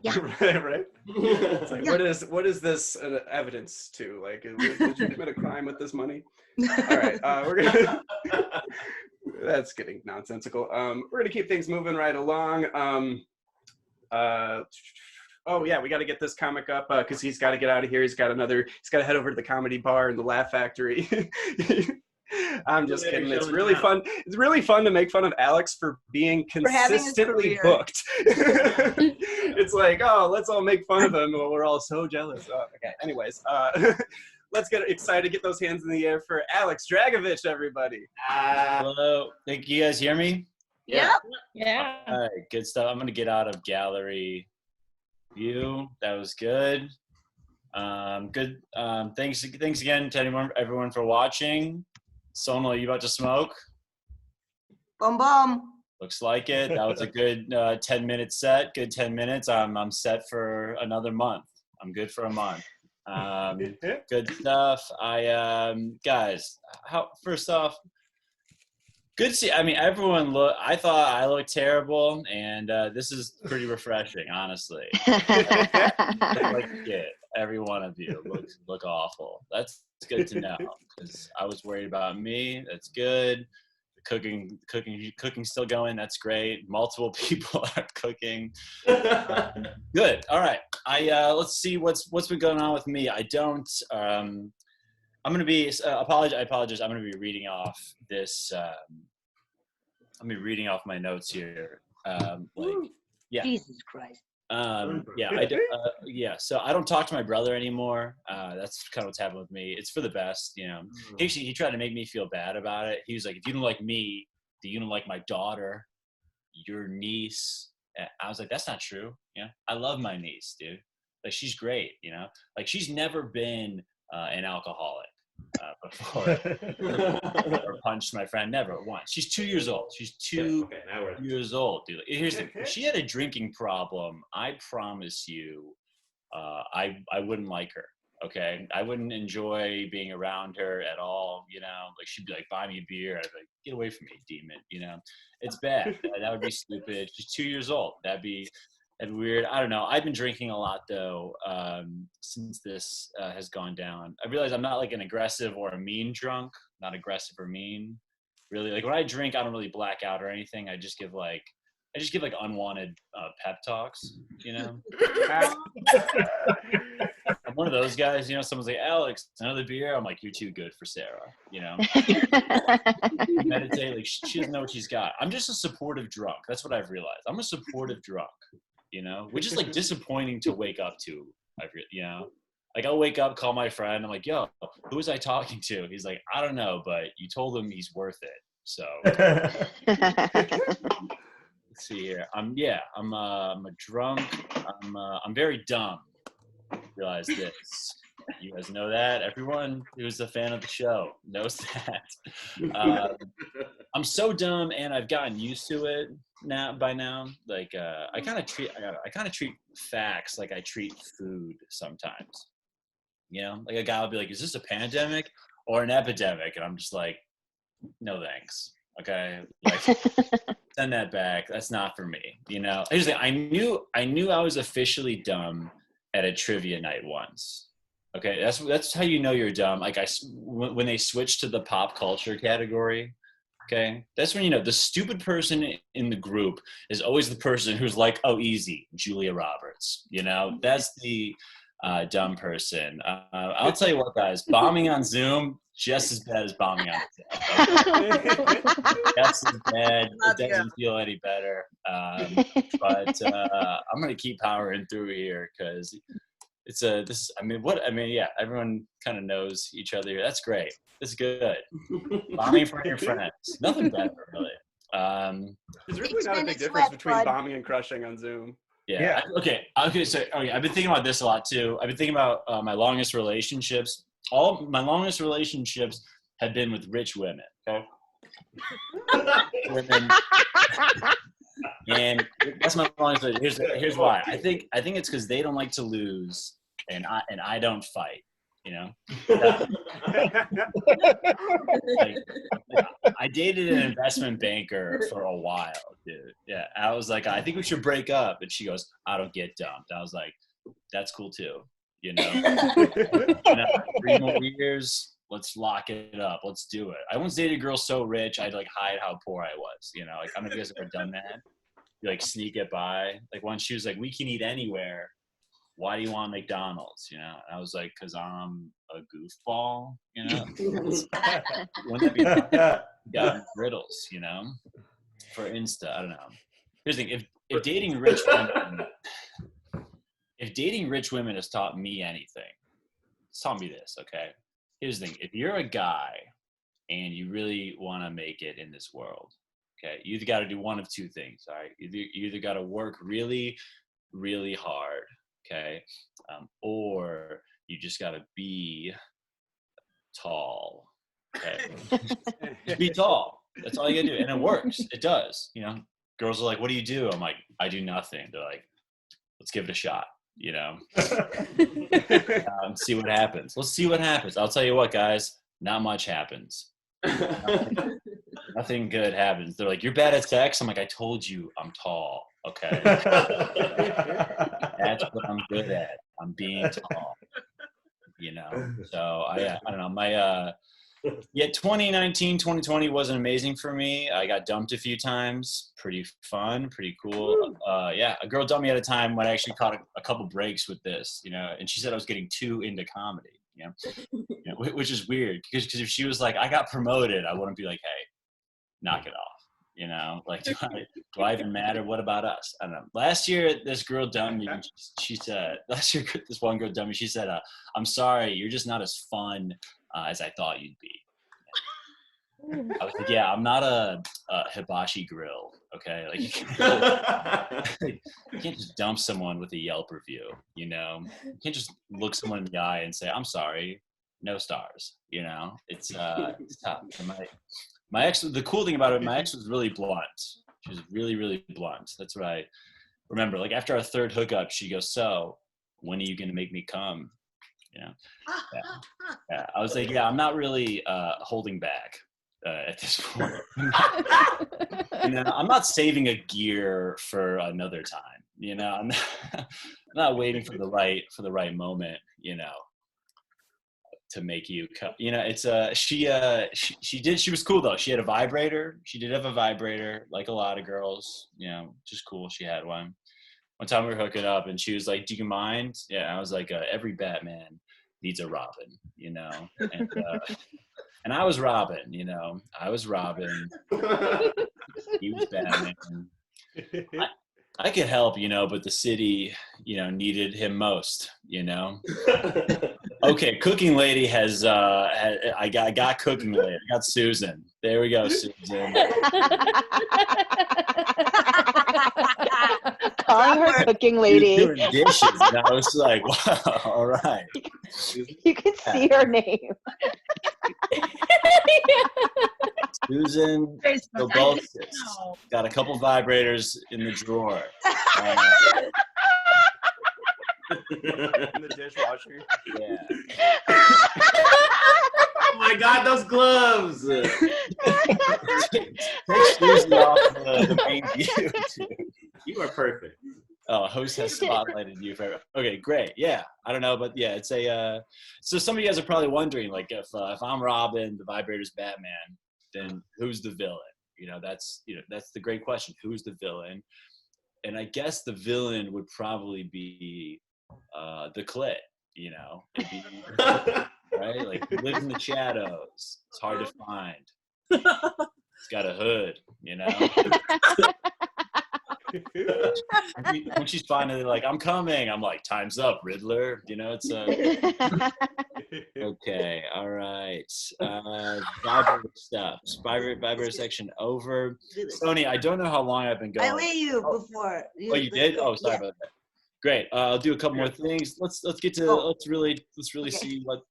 Yeah. Right. It's like, yeah. What is this evidence to? Like, did you commit a crime with this money? All right, we're gonna. That's getting nonsensical. We're gonna keep things moving right along. Oh yeah, we got to get this comic up because he's got to get out of here. He's got to head over to the comedy bar and the Laugh Factory. I'm just kidding. It's really fun. It's really fun to make fun of Alex for being consistently booked. It's like, oh, let's all make fun of him. Well, we're all so jealous. Oh, okay. Anyways, let's get excited. Get those hands in the air for Alex Dragovich, everybody. Hello. Think you guys hear me? Yeah. Yeah. All right. Good stuff. I'm gonna get out of gallery view. That was good. Good. Thanks again to everyone for watching. Sonal, are you about to smoke? Bum bum. Looks like it. That was a good 10-minute set. Good 10 minutes. I'm set for another month. I'm good for a month. Good stuff. Guys, first off, good to see. I mean, everyone I thought I looked terrible, and this is pretty refreshing, honestly. Like, every one of you look awful. That's good to know because I was worried about me. That's good. The cooking still going. That's great. Multiple people are cooking. Good. All right. Let's see what's been going on with me. I'm gonna be I apologize. I'm gonna be reading off this. I'm gonna be reading off my notes here. Yeah. Jesus Christ. So I don't talk to my brother anymore. That's kind of what's happened with me. It's for the best, you know. He tried to make me feel bad about it. He was like, if you don't like me, then you don't like my daughter, your niece. And I was like, that's not true. Yeah, I love my niece, dude. Like, she's great, you know. Like, she's never been an alcoholic before or punched my friend, never once. She's 2 years old. She's 2 years old, dude. Here's the, if she had a drinking problem, I promise you, I wouldn't like her. Okay, I wouldn't enjoy being around her at all. You know, like, she'd be like, buy me a beer. I'd be like, get away from me, demon. You know, it's bad. That would be stupid. She's 2 years old. That'd be weird. I don't know. I've been drinking a lot though since this has gone down. I realize I'm not like an aggressive or a mean drunk. Not aggressive or mean. Really, like, when I drink, I don't really black out or anything. I just give like unwanted pep talks. You know. I'm one of those guys, you know. Someone's like, Alex, another beer. I'm like, you're too good for Sarah. You know. Meditate. Like, she doesn't know what she's got. I'm just a supportive drunk. That's what I've realized. I'm a supportive drunk. You know, which is like disappointing to wake up to. You know, like, I'll wake up, call my friend. I'm like, yo, who was I talking to? He's like, I don't know, but you told him he's worth it. So let's see here. I'm a drunk. I'm very dumb. Realize this. You guys know that. Everyone who's a fan of the show knows that. I'm so dumb, and I've gotten used to it by now. Like I kind of treat facts like I treat food sometimes. You know, like a guy will be like, "Is this a pandemic or an epidemic?" And I'm just like, "No thanks." Okay, like send that back. That's not for me. You know, here's the thing. I knew I was officially dumb at a trivia night once. Okay, that's how you know you're dumb. Like when they switch to the pop culture category. Okay, that's when you know the stupid person in the group is always the person who's like, "Oh, easy, Julia Roberts." You know, that's the dumb person. I'll tell you what, guys, bombing on Zoom just as bad as bombing on Zoom. Just as bad. It doesn't feel any better. But I'm gonna keep powering through here because yeah, everyone kind of knows each other. That's great. That's good. Bombing for your friends. Nothing better, really. There's really not a big difference between bombing and crushing on Zoom. Yeah. Okay. So I've been thinking about this a lot too. I've been thinking about my longest relationships. All my longest relationships have been with rich women. Okay. Women. And that's my longest. Here's why. I think it's because they don't like to lose, and I don't fight. You know. Like, I dated an investment banker for a while, dude. Yeah, I was like, I think we should break up, and she goes, I don't get dumped. I was like, that's cool too. You know, 3 more years. Let's lock it up. Let's do it. I once dated a girl so rich, I'd like hide how poor I was. You know, like I don't know if you guys ever done that. You like sneak it by. Like once she was like, we can eat anywhere. Why do you want McDonald's? You know, and I was like, because I'm a goofball. You know, wouldn't that be got riddles? You know, for Insta. I don't know. Here's the thing: if dating rich women has taught me anything, it's taught me this. Okay, here's the thing: if you're a guy and you really want to make it in this world, okay, you either got to do one of two things. All right, you either got to work really, really hard. Okay, or you just gotta be tall. Okay, just be tall. That's all you gotta do, and it works. It does. You know, girls are like, "What do you do?" I'm like, "I do nothing." They're like, "Let's give it a shot." You know, see what happens. Let's see what happens. I'll tell you what, guys. Not much happens. Nothing good happens. They're like, "You're bad at sex." I'm like, "I told you, I'm tall." Okay. That's what I'm good at. I'm being tall. You know. So I don't know. My 2019, 2020 wasn't amazing for me. I got dumped a few times. Pretty fun, pretty cool. Yeah, a girl dumped me at a time when I actually caught a couple breaks with this, you know, and she said I was getting too into comedy, you know, which is weird because if she was like, I got promoted, I wouldn't be like, hey, knock it off. You know, like, do I even matter? What about us? I don't know. Last year, this girl dumped me. She said, this one girl dumped me. She said, I'm sorry, you're just not as fun as I thought you'd be. I was like, yeah, I'm not a hibachi grill. Okay. Like, you can't just dump someone with a Yelp review, you know? You can't just look someone in the eye and say, I'm sorry, no stars, you know? It's tough. My ex, the cool thing about it, my ex was really blunt. She was really, really blunt. That's what I remember. Like after our third hookup, she goes, so when are you going to make me come? You know? Yeah. I was like, yeah, I'm not really holding back at this point. You know, I'm not saving a gear for another time. You know, I'm not waiting for the right moment, you know, to make you come. You know, it's she was cool though. She had a vibrator. She did have a vibrator, like a lot of girls, you know, just cool. She had one. One time we were hooking up and she was like, do you mind? Yeah, I was like, every Batman needs a Robin, you know. And I was Robin, you know. I was Robin. He was Batman. I could help, you know, but the city, you know, needed him most, you know. Okay, cooking lady has I got cooking lady. I got Susan. There we go, Susan. calling her cooking lady. Doing dishes, and I was like, wow, all right. You can see her name. Susan Dobulskis. Got a couple vibrators in the drawer. In the dishwasher. Yeah. Oh my God, those gloves! Take Susan off the main view, dude. You are perfect. Oh, host has spotlighted you forever. Okay, great. Yeah, I don't know, but yeah, it's a. So some of you guys are probably wondering, like, if I'm Robin, the vibrator's Batman, then who's the villain? That's the great question. Who's the villain? And I guess the villain would probably be the clit. It'd be, right? Like, live in the shadows. It's hard to find. It's got a hood. When she's finally like, I'm coming, I'm like, time's up, Riddler. It's okay, all right. Vibrator stuff. Vibrator section over. Sony, I don't know how long I've been going. I let you before. Oh, you did? Oh, sorry about that. Great. I'll do a couple more things. Let's get to let's really see what.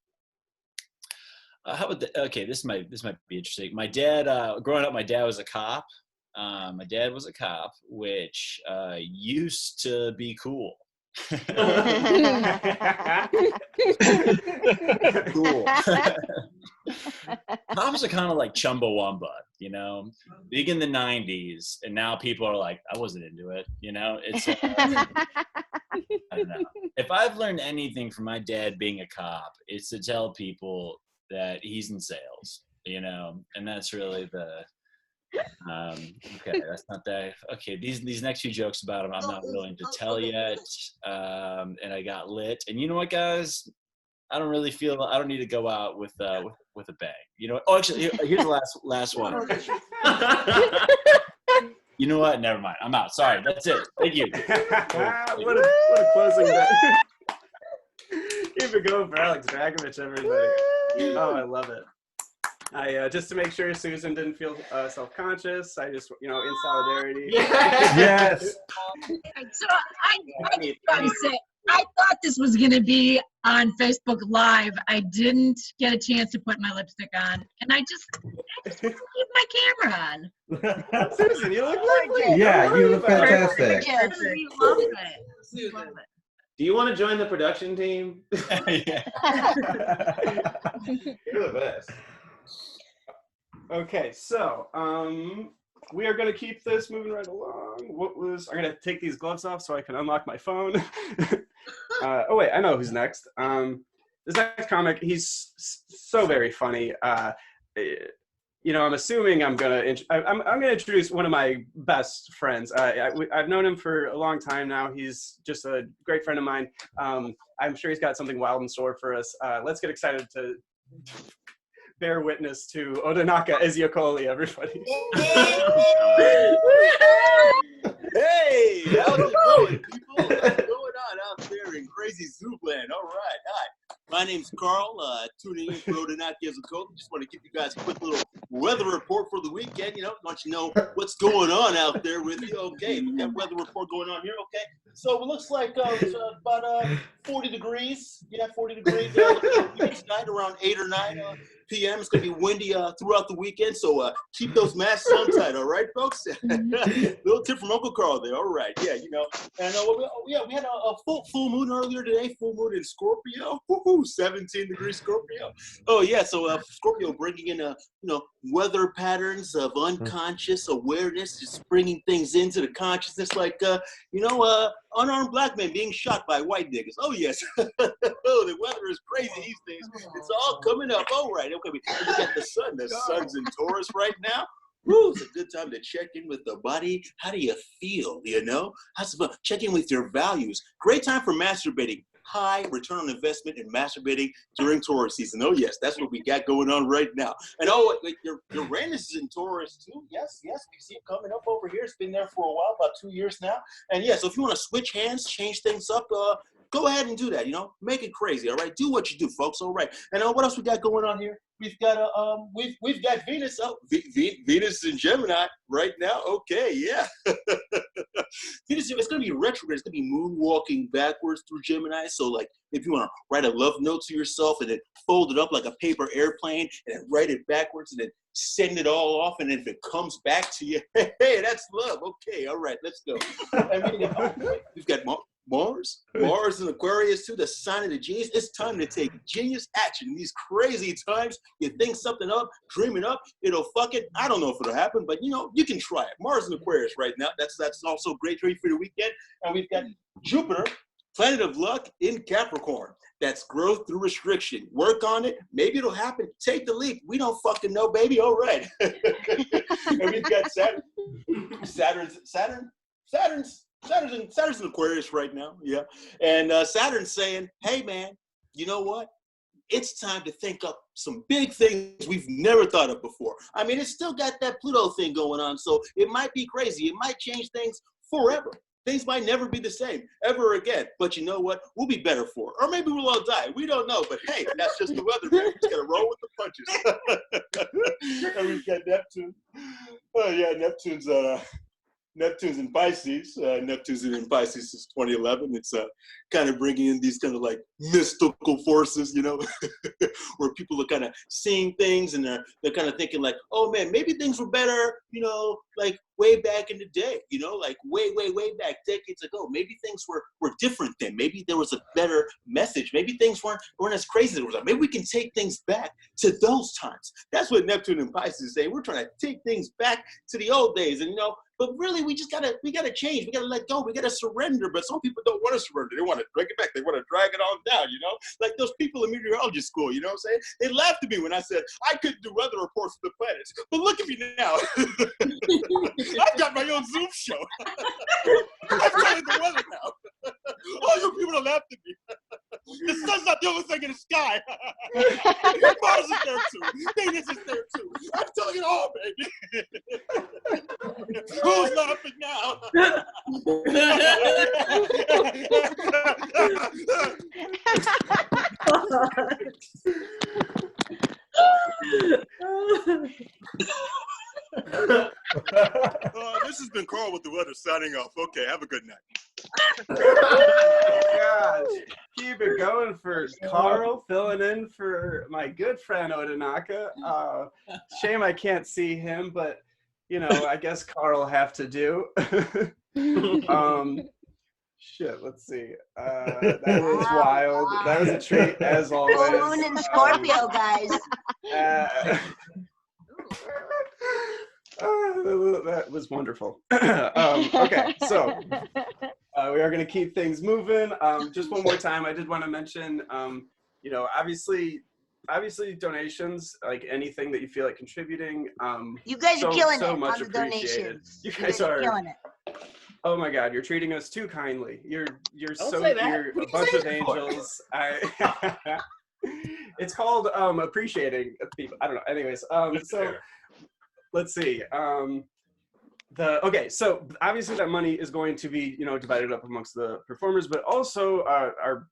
How about okay? This might be interesting. My dad, growing up, my dad was a cop. My dad was a cop, which used to be cool. Cool. Cops are kind of like Chumbawamba, big in the 90s, and now people are like, I wasn't into it, It's I don't know. If I've learned anything from my dad being a cop, it's to tell people that he's in sales, and that's really the okay, that's not that. Okay, these next few jokes about him, I'm not willing to tell yet. And I got lit. And you know what, guys? I don't need to go out with a bang. Oh, actually, here's the last one. You know what? Never mind. I'm out. Sorry. That's it. Thank you. What a closing bet. Keep it going for Alex Dragovich, everybody. Oh, I love it. I just to make sure Susan didn't feel self-conscious, I just in solidarity. Yes. So I gotta say, I thought this was gonna be on Facebook Live. I didn't get a chance to put my lipstick on, and I just want to keep my camera on. Susan, you look lovely. Yeah, you look fantastic. We love it. Susan. Do you want to join the production team? Yeah. You're the best. Okay, so we are going to keep this moving right along. I'm going to take these gloves off so I can unlock my phone. Oh wait, I know who's next. This next comic, he's so very funny. I'm assuming I'm going to introduce one of my best friends. I've known him for a long time now. He's just a great friend of mine. I'm sure he's got something wild in store for us. Let's get excited to bear witness to Odinaka Ezeokoli, everybody. Hey, how's it going, people? What's going on out there in crazy Zoopland? All right, hi. My name's Carl, tuning in for Odinaka Ezeokoli. Just want to give you guys a quick little weather report for the weekend. Want you to know what's going on out there with you. Okay, we got weather report going on here. Okay, so it looks like it's about 40 degrees. Yeah, 40 degrees tonight around 8 or 9 p.m. It's going to be windy throughout the weekend, so keep those masks on tight, all right, folks? Little tip from Uncle Carl there. All right, yeah, And we had a full moon earlier today, full moon in Scorpio. Woo-hoo, 17 degrees Scorpio. Oh, yeah, so Scorpio bringing in, weather patterns of unconscious awareness, just bringing things into the consciousness like, unarmed black men being shot by white niggas. Oh, yes. Oh, the weather is crazy these days. It's all coming up. All right. Okay, we got the sun. The sun's in Taurus right now. Woo, it's a good time to check in with the body. How do you feel, How's it fun? Check in with your values. Great time for masturbating. High return on investment in masturbating during Taurus season. Oh, yes, that's what we got going on right now. And your Uranus is in Taurus too. Yes, we see it coming up over here. It's been there for a while, about 2 years now. And yeah, so if you want to switch hands, change things up, go ahead and do that. You know, make it crazy. All right, do what you do, folks. All right. And what else we got going on here? We've got we've got Venus out. Venus in Gemini right now. Okay, yeah. Venus, it's gonna be retrograde. It's gonna be moonwalking backwards through Gemini. So like, if you want to write a love note to yourself and then fold it up like a paper airplane and then write it backwards and then send it all off, and then if it comes back to you, hey, that's love. Okay, all right, let's go. We've got Mars in Aquarius too, the sign of the genius. It's time to take genius action in these crazy times. You think something up, dream it up, it'll fuck it. I don't know if it'll happen, but you know, you can try it. Mars in Aquarius right now. That's also great for the weekend. And we've got Jupiter, planet of luck, in Capricorn. That's growth through restriction. Work on it. Maybe it'll happen. Take the leap. We don't fucking know, baby. All right. And we've got Saturn's in Aquarius right now. Yeah. And Saturn's saying, hey, man, you know what? It's time to think up some big things we've never thought of before. I mean, it's still got that Pluto thing going on, so it might be crazy. It might change things forever. Things might never be the same ever again. But you know what? We'll be better for it. Or maybe we'll all die. We don't know. But hey, that's just the weather, man. We just got to roll with the punches. And we've got Neptune. Oh, yeah, Neptune's in Pisces. Neptune's in Pisces since 2011. It's kind of bringing in these kind of like mystical forces, you know, where people are kind of seeing things and they're kind of thinking like, oh man, maybe things were better, you know, like way back in the day, you know, like way back decades ago. Maybe things were different then. Maybe there was a better message. Maybe things weren't as crazy as it was. Maybe we can take things back to those times. That's what Neptune and Pisces is saying. We're trying to take things back to the old days, and you know, but really we gotta change. We gotta let go. We gotta surrender. But some people don't want to surrender. They want to bring it back. They want to drag it on down, you know, like those people in meteorology school, you know what I'm saying? They laughed at me when I said I couldn't do weather reports for the planets. But look at me now. I've got my own Zoom show. I'm telling the weather now. All you people are laughing at me. The sun's not the only thing in the sky. Mars is there too. Venus is there too. I'm telling it all, baby. Who's laughing now? This has been Carl with the weather signing off. Okay, have a good night. Gosh, keep it going for Carl, filling in for my good friend Odinaka. Shame I can't see him, but you know, I guess Carl will have to do. Shit, let's see. That was wild. That was a treat as always. Full moon in Scorpio, guys. That was wonderful. Okay, so we are going to keep things moving. Just one more time, I did want to mention, you know, obviously donations, like anything that you feel like contributing. You guys are killing it on much the appreciated. donations. You guys are killing it. Oh my God, you're treating us too kindly. You're Don't so say that. you're a bunch of angels. It's called appreciating people. I don't know. Anyways, so let's see. Okay, so obviously that money is going to be, you know, divided up amongst the performers, but also our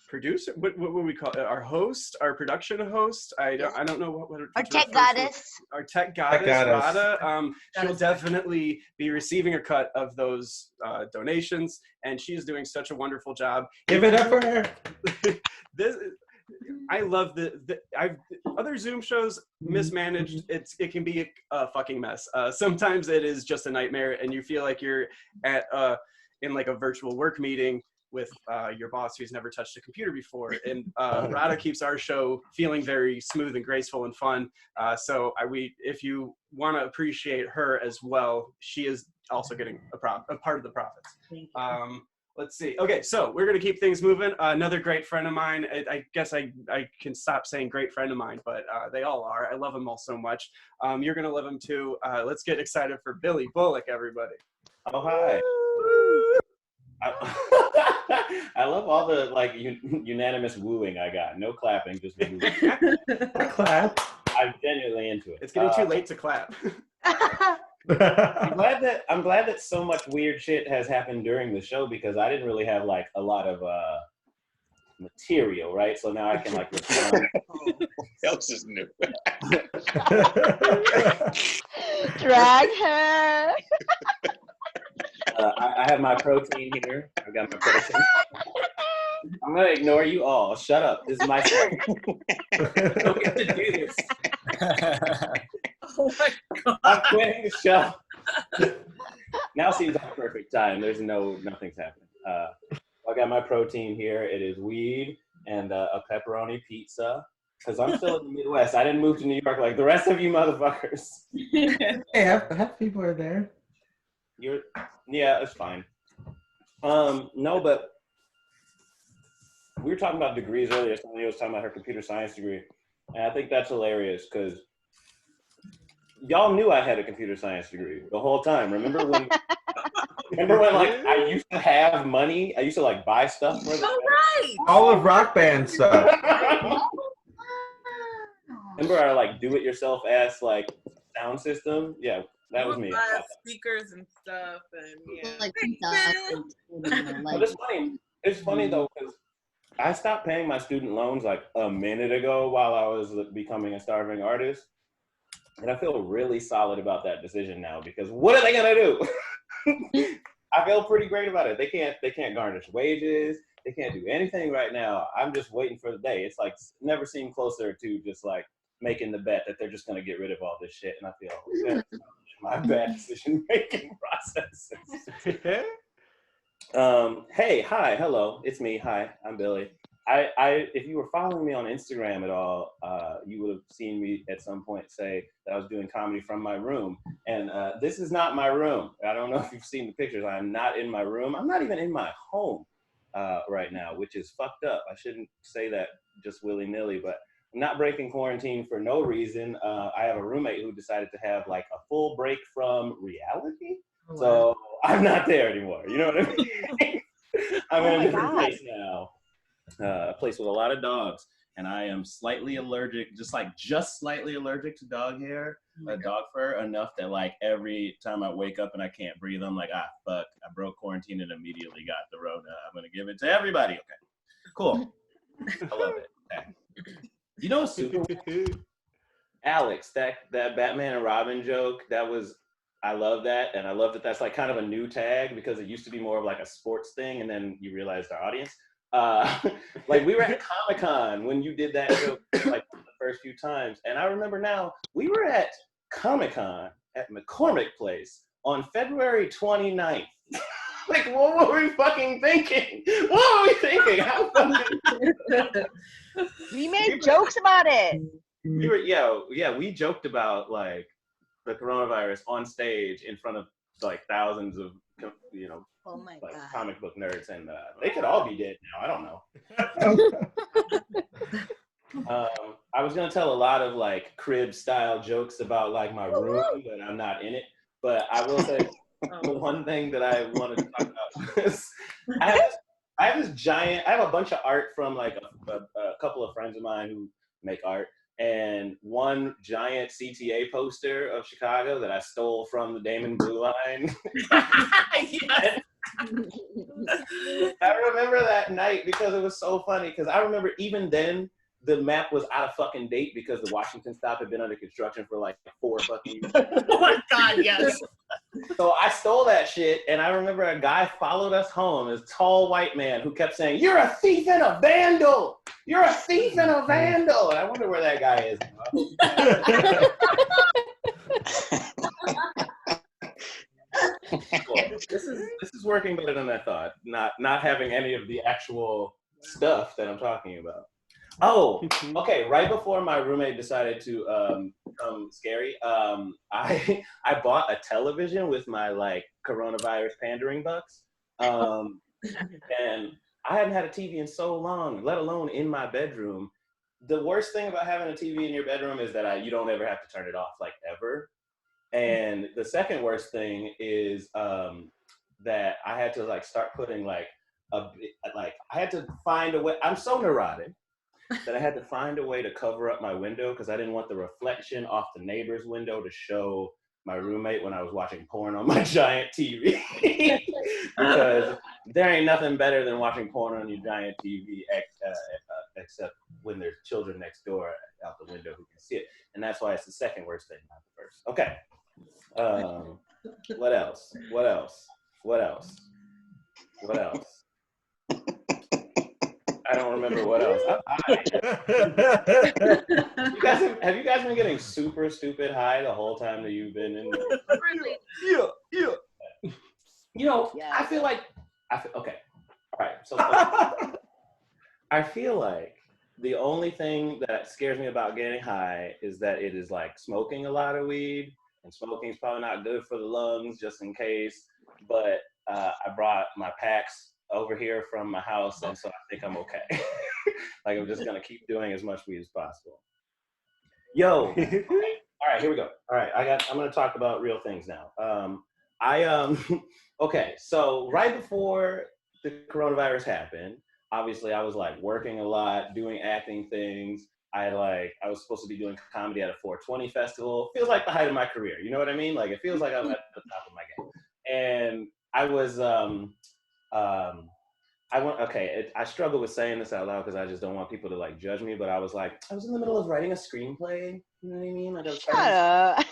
producer, what would we call it? Our host, our production host. I don't know what our tech goddess. Our tech goddess, Rada. She'll definitely be receiving a cut of those donations, and she's doing such a wonderful job. Give it up for her. I love other Zoom shows mismanaged. It can be a fucking mess. Sometimes it is just a nightmare, and you feel like you're at in like a virtual work meeting with your boss who's never touched a computer before. And Rada keeps our show feeling very smooth and graceful and fun. So if you want to appreciate her as well, she is also getting a part of the profits. Let's see. Okay, so we're going to keep things moving. Another great friend of mine. I guess I can stop saying great friend of mine, but they all are. I love them all so much. You're going to love them too. Let's get excited for Billy Bullock, everybody. Oh, hi. I love all the like unanimous wooing I got. No clapping, just wooing. Clap. I'm genuinely into it. It's getting too late to clap. I'm glad that so much weird shit has happened during the show because I didn't really have like a lot of material, right? So now I can like respond. Else is new. Drag her. I have my protein here. I got my protein. I'm gonna ignore you all. Shut up. This is my show. Don't get to do this. Oh my God. I'm quitting the show. Now seems like a perfect time. Nothing's happening. I got my protein here. It is weed and a pepperoni pizza. Because I'm still in the Midwest. I didn't move to New York like the rest of you motherfuckers. Hey, half people are there. Yeah, it's fine. No, but we were talking about degrees earlier. Somebody was talking about her computer science degree. And I think that's hilarious because y'all knew I had a computer science degree the whole time. Remember when like I used to have money? I used to like buy stuff for them. Right. All of Rock Band stuff. Remember our like do-it-yourself ass like sound system? Yeah, that was me. Speakers and stuff, and yeah. Like It's funny though because I stopped paying my student loans like a minute ago while I was becoming a starving artist, and I feel really solid about that decision now because what are they gonna do? I feel pretty great about it. They can't garnish wages. They can't do anything right now. I'm just waiting for the day. It's like never seemed closer to just like making the bet that they're just gonna get rid of all this shit, and I feel my bad decision making processes. Hey, hi, hello, it's me. Hi, I'm Billy. I if you were following me on Instagram at all, you would have seen me at some point say that I was doing comedy from my room. And this is not my room. I don't know if you've seen the pictures. I'm not in my room. I'm not even in my home right now, which is fucked up. I shouldn't say that just willy-nilly, but I'm not breaking quarantine for no reason. I have a roommate who decided to have like a full break from reality. Oh, wow. So I'm not there anymore. You know what I mean? I'm in a different place now. A place with a lot of dogs, and I am slightly allergic, just slightly allergic to dog hair, dog fur, enough that like every time I wake up and I can't breathe, I'm like, fuck, I broke quarantine and immediately got the Rona. I'm gonna give it to everybody. Okay, cool. I love it. Okay. You know, super Alex, that Batman and Robin joke, I love that, and I love that that's like kind of a new tag because it used to be more of like a sports thing, and then you realized our audience. Like we were at Comic-Con when you did that joke like the first few times, and I remember now we were at Comic-Con at McCormick Place on February 29th. Like, what were we fucking thinking? What were we thinking? How fucking We made jokes about it. We joked about like the coronavirus on stage in front of like thousands of oh my God, comic book nerds, and they could all be dead now. I don't know. I was gonna tell a lot of like crib style jokes about like my room, but I'm not in it. But I will say the one thing that I wanted to talk about is I have this giant. I have a bunch of art from like a couple of friends of mine who make art, and one giant CTA poster of Chicago that I stole from the Damon Blue Line. Yes. I remember that night because it was so funny, because I remember even then the map was out of fucking date because the Washington stop had been under construction for like 4 fucking years. Oh my God, yes. So I stole that shit, and I remember a guy followed us home, this tall white man who kept saying, "You're a thief and a vandal! You're a thief and a vandal!" And I wonder where that guy is now. This is working better than I thought. Not having any of the actual stuff that I'm talking about. Oh, okay. Right before my roommate decided to become scary, I bought a television with my like coronavirus pandering bucks, and I hadn't had a TV in so long, let alone in my bedroom. The worst thing about having a TV in your bedroom is that you don't ever have to turn it off, like ever. And the second worst thing is that I had to like start putting I had to find a way. I'm so neurotic that I had to find a way to cover up my window because I didn't want the reflection off the neighbor's window to show my roommate when I was watching porn on my giant TV. Because there ain't nothing better than watching porn on your giant TV, except when there's children next door out the window who can see it. And that's why it's the second worst thing, not the first. Okay. What else? What else? What else? What else? I don't remember what else. Have you guys been getting super stupid high the whole time that you've been in? Yeah. You know, Yeah. I feel like, okay. All right. So I feel like the only thing that scares me about getting high is that it is like smoking a lot of weed, and smoking is probably not good for the lungs, just in case. But I brought my packs over here from my house, and so I think I'm okay. Like, I'm just gonna keep doing as much weed as possible. Yo, all right, here we go. All right, I'm gonna talk about real things now. Okay, so right before the coronavirus happened, obviously I was like working a lot, doing acting things. I was supposed to be doing comedy at a 420 festival. Feels like the height of my career, you know what I mean? Like, it feels like I'm at the top of my game. And I was, I struggle with saying this out loud because I just don't want people to like judge me, but I was in the middle of writing a screenplay. You know what I mean? Like, Shut up.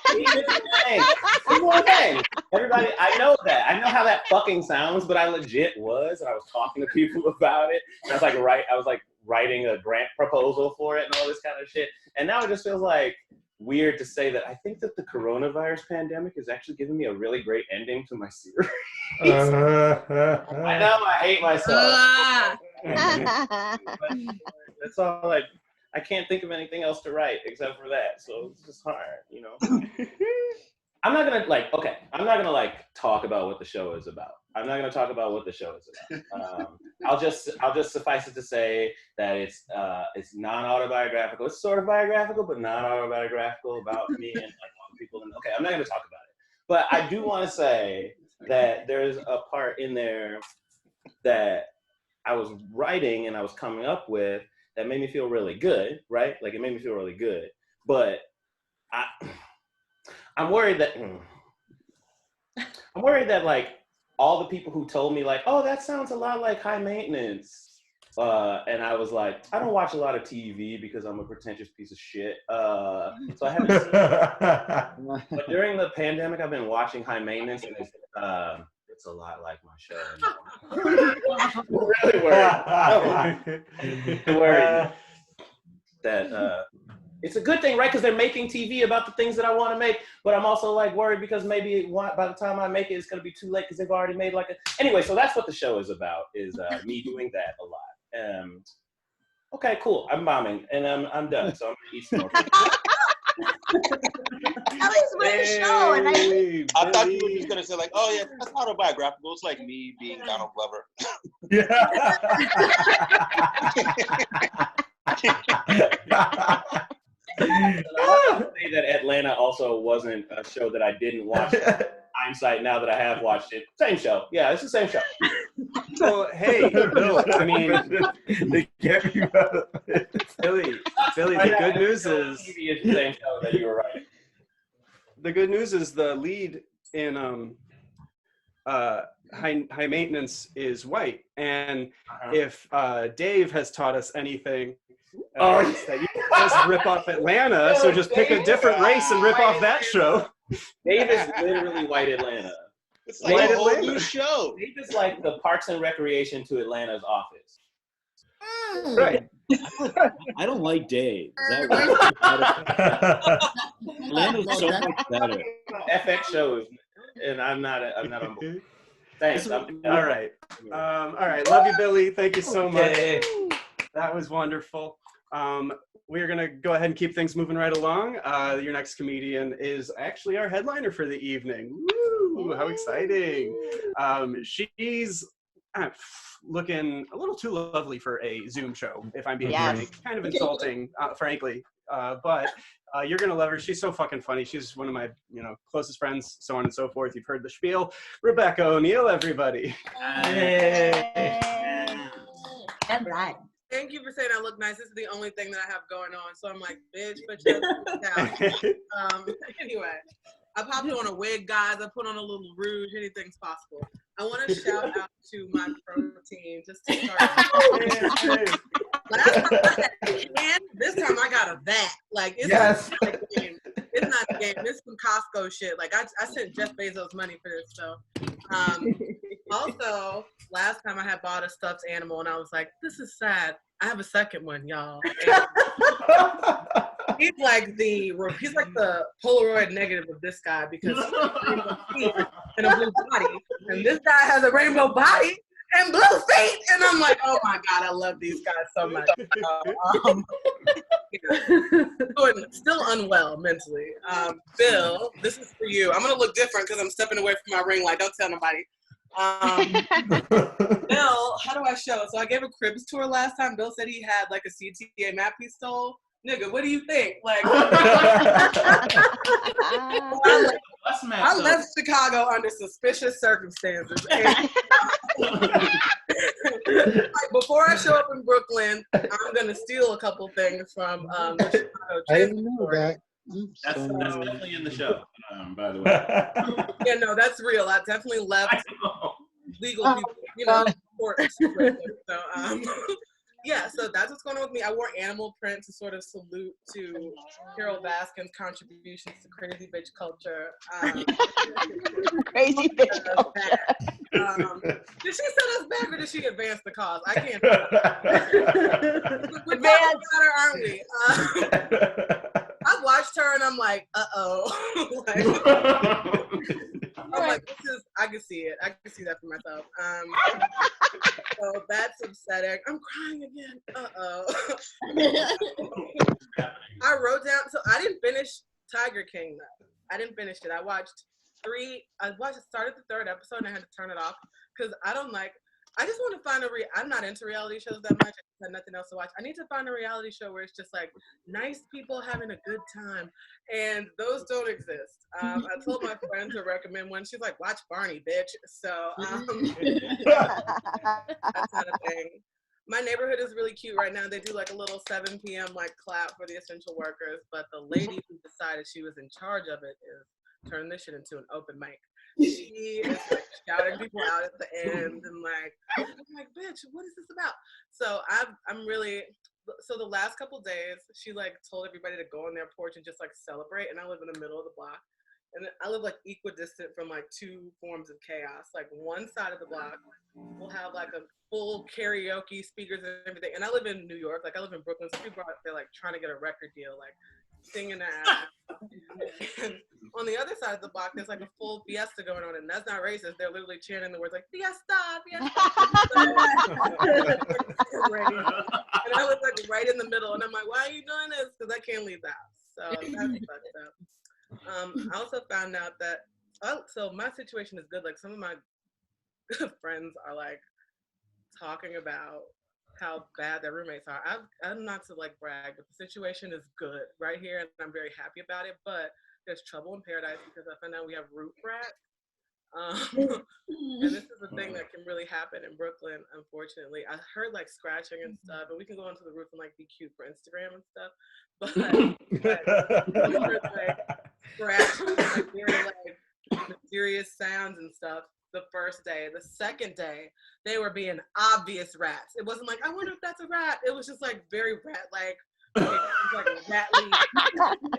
One more thing. Everybody, I know that. I know how that fucking sounds, but I legit was, and I was talking to people about it. And I was writing a grant proposal for it and all this kind of shit. And now it just feels like weird to say that I think that the coronavirus pandemic is actually giving me a really great ending to my series. I know I hate myself. But that's all I can't think of anything else to write except for that. So it's just hard, you know. I'm not gonna talk about what the show is about. I'm not gonna talk about what the show is about. I'll just suffice it to say that it's non-autobiographical. It's sort of biographical, but non-autobiographical about me and all the people. Okay, I'm not gonna talk about it. But I do want to say that there's a part in there that I was writing and I was coming up with that made me feel really good, right? Like, it made me feel really good. But I'm worried that like all the people who told me like, oh, that sounds a lot like High Maintenance. And I was like, I don't watch a lot of TV because I'm a pretentious piece of shit. So I haven't seen it. But during the pandemic, I've been watching High Maintenance, and it's a lot like my show. Really worried that it's a good thing, right? Because they're making TV about the things that I want to make. But I'm also like worried because maybe by the time I make it, it's going to be too late because they've already made Anyway, so that's what the show is about, is me doing that a lot. Okay, cool. I'm bombing, and I'm done. So I'm going to eat some more food. Ellie's with the show, and I thought you were just gonna say like, oh yeah, that's autobiographical. It's like me being Donald Glover. I say that Atlanta also wasn't a show that I didn't watch. Hindsight, now that I have watched it, same show. Yeah, it's the same show. So hey, Bill, I mean, Billy, the good news is it's the same show that you were writing. The good news is the lead in High Maintenance is white, and if Dave has taught us anything, it's that you just rip off Atlanta. So just pick a different race and rip off that show. Dave is literally white Atlanta. It's like a whole new show. Dave is like the Parks and Recreation to Atlanta's Office. Right. I don't like Dave. Is that Atlanta's so much better. FX shows, and I'm not on board. Thanks. All right. All right. Love you, Billy. Thank you so much. That was wonderful. We're going to go ahead and keep things moving right along. Your next comedian is actually our headliner for the evening. Woo, how exciting. She's looking a little too lovely for a Zoom show, if I'm being frank. Kind of insulting, frankly. But you're going to love her. She's so fucking funny. She's one of my closest friends, so on and so forth. You've heard the spiel. Rebecca O'Neill, everybody. All right. Thank you for saying I look nice. This is the only thing that I have going on. So I'm like, bitch, but you down. Anyway, I popped on a wig, guys. I put on a little rouge. Anything's possible. I want to shout out to my protein just to start. Last time I had a can, this time I got a vat. Like, it's not a game. It's not a game. It's some Costco shit. Like, I sent Jeff Bezos money for this. So, also, last time I had bought a stuffed animal and I was like, this is sad. I have a second one, y'all. He's like the Polaroid negative of this guy because he's rainbow feet and a blue body, and this guy has a rainbow body and blue feet, and I'm like, oh my god, I love these guys so much. Still unwell mentally. Bill, this is for you. I'm gonna look different because I'm stepping away from my ring light. Don't tell nobody. Bill, how do I show it? So I gave a Cribs tour last time. Bill said he had like a CTA map he stole. Nigga, what do you think? Like, I left Chicago under suspicious circumstances. And, like, before I show up in Brooklyn, I'm gonna steal a couple things from the Chicago I didn't know that. That's definitely in the show, by the way. Yeah, no, that's real. I definitely left legal people, you know, court. So, yeah, so that's what's going on with me. I wore animal print to sort of salute to Carol Baskin's contributions to crazy bitch culture. Crazy bitch culture. Did she set us back or did she advance the cause? I can't. We're better, aren't we? I watched her and I'm like, uh-oh. I'm like, I can see it. I can see that for myself. So that's upsetting. I'm crying again. Uh-oh. I wrote down, so I didn't finish Tiger King though. I didn't finish it. I started the third episode and I had to turn it off because I just want to find I'm not into reality shows that much. I had nothing else to watch. I need to find a reality show where it's just like nice people having a good time, and those don't exist. I told my friend to recommend one. She's like, watch Barney, bitch. So that's not a thing. My neighborhood is really cute right now. They do like a little 7 p.m. like clap for the essential workers, but the lady who decided she was in charge of it is turning this shit into an open mic. She is like shouting people out at the end and like, I'm like, bitch, what is this about? So so the last couple days, she like told everybody to go on their porch and just like celebrate. And I live in the middle of the block. And I live like equidistant from like two forms of chaos. Like one side of the block will have like a full karaoke speakers and everything. And I live in New York, like I live in Brooklyn. So people are out there like trying to get a record deal, like singing that. And on the other side of the block, there's like a full fiesta going on, and that's not racist. They're literally chanting the words like fiesta, fiesta. And I was like right in the middle, and I'm like, why are you doing this? Because I can't leave the house. So that's fucked up. I also found out that so my situation is good. Like some of my good friends are like talking about how bad their roommates are. I'm not to like brag, but the situation is good right here, and I'm very happy about it. But there's trouble in paradise because I found out we have roof rats. And this is a thing that can really happen in Brooklyn, unfortunately. I heard like scratching and stuff, and we can go onto the roof and like be cute for Instagram and stuff. But like scratching, like very like mysterious sounds and stuff. The first day. The second day, they were being obvious rats. It wasn't like, I wonder if that's a rat. It was just like very rat, like rat leaf,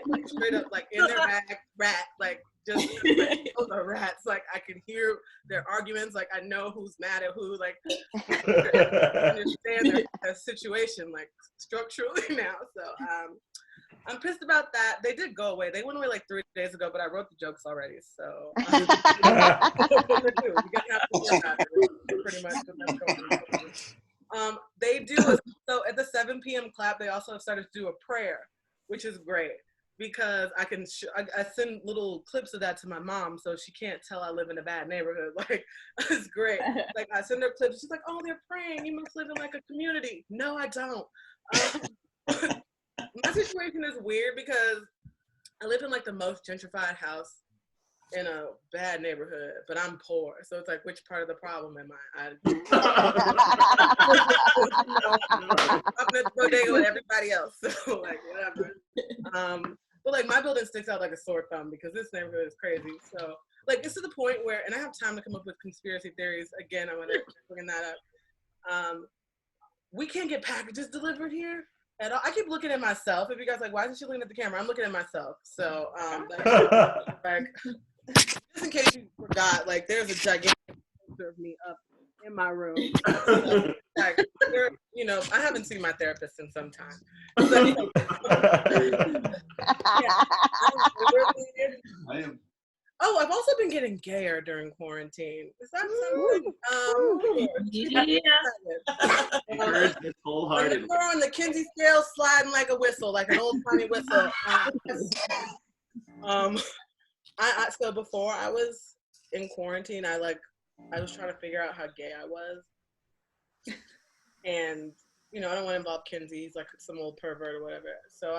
like straight up, like in their bag, rat, like just like, those are rats. Like I can hear their arguments. Like I know who's mad at who. Like I understand their situation, like structurally now. So I'm pissed about that. They did go away. They went away like 3 days ago, but I wrote the jokes already. So pretty much they do. So at the 7 p.m. clap, they also started to do a prayer, which is great because I can I send little clips of that to my mom, so she can't tell I live in a bad neighborhood. Like it's great. Like I send her clips. She's like, "Oh, they're praying. You must live in like a community." No, I don't. My situation is weird because I live in like the most gentrified house in a bad neighborhood, but I'm poor. So it's like, which part of the problem am I? I'm in bodega with everybody else. So like, whatever. But But like my building sticks out like a sore thumb because this neighborhood is crazy. So like this is the point where, and I have time to come up with conspiracy theories. Again, I'm gonna bring that up. We can't get packages delivered here at all. I keep looking at myself. If you guys are like, why isn't she looking at the camera? I'm looking at myself. So like just in case you forgot, like there's a gigantic picture of me up in my room. Like, you know, I haven't seen my therapist in some time. So, yeah, oh, I've also been getting gayer during quarantine. Is that something? Encourage this wholeheartedly. We're on the Kinsey scale, sliding like a whistle, like an old timey whistle. So before I was in quarantine, I was trying to figure out how gay I was. And, you know, I don't want to involve Kinsey. He's like some old pervert or whatever. So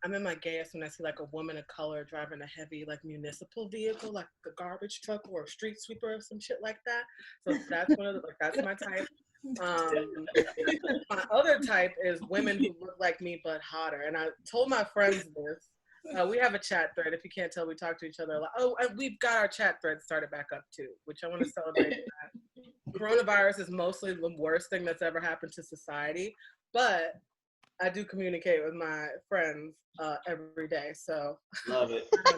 I'm in my gayest when I see like a woman of color driving a heavy like municipal vehicle, like a garbage truck or a street sweeper or some shit like that. So that's that's my type. My other type is women who look like me but hotter. And I told my friends this. We have a chat thread. If you can't tell, we talk to each other a lot. Oh, and we've got our chat thread started back up too, which I want to celebrate. That. Coronavirus is mostly the worst thing that's ever happened to society, but I do communicate with my friends every day. So love it. I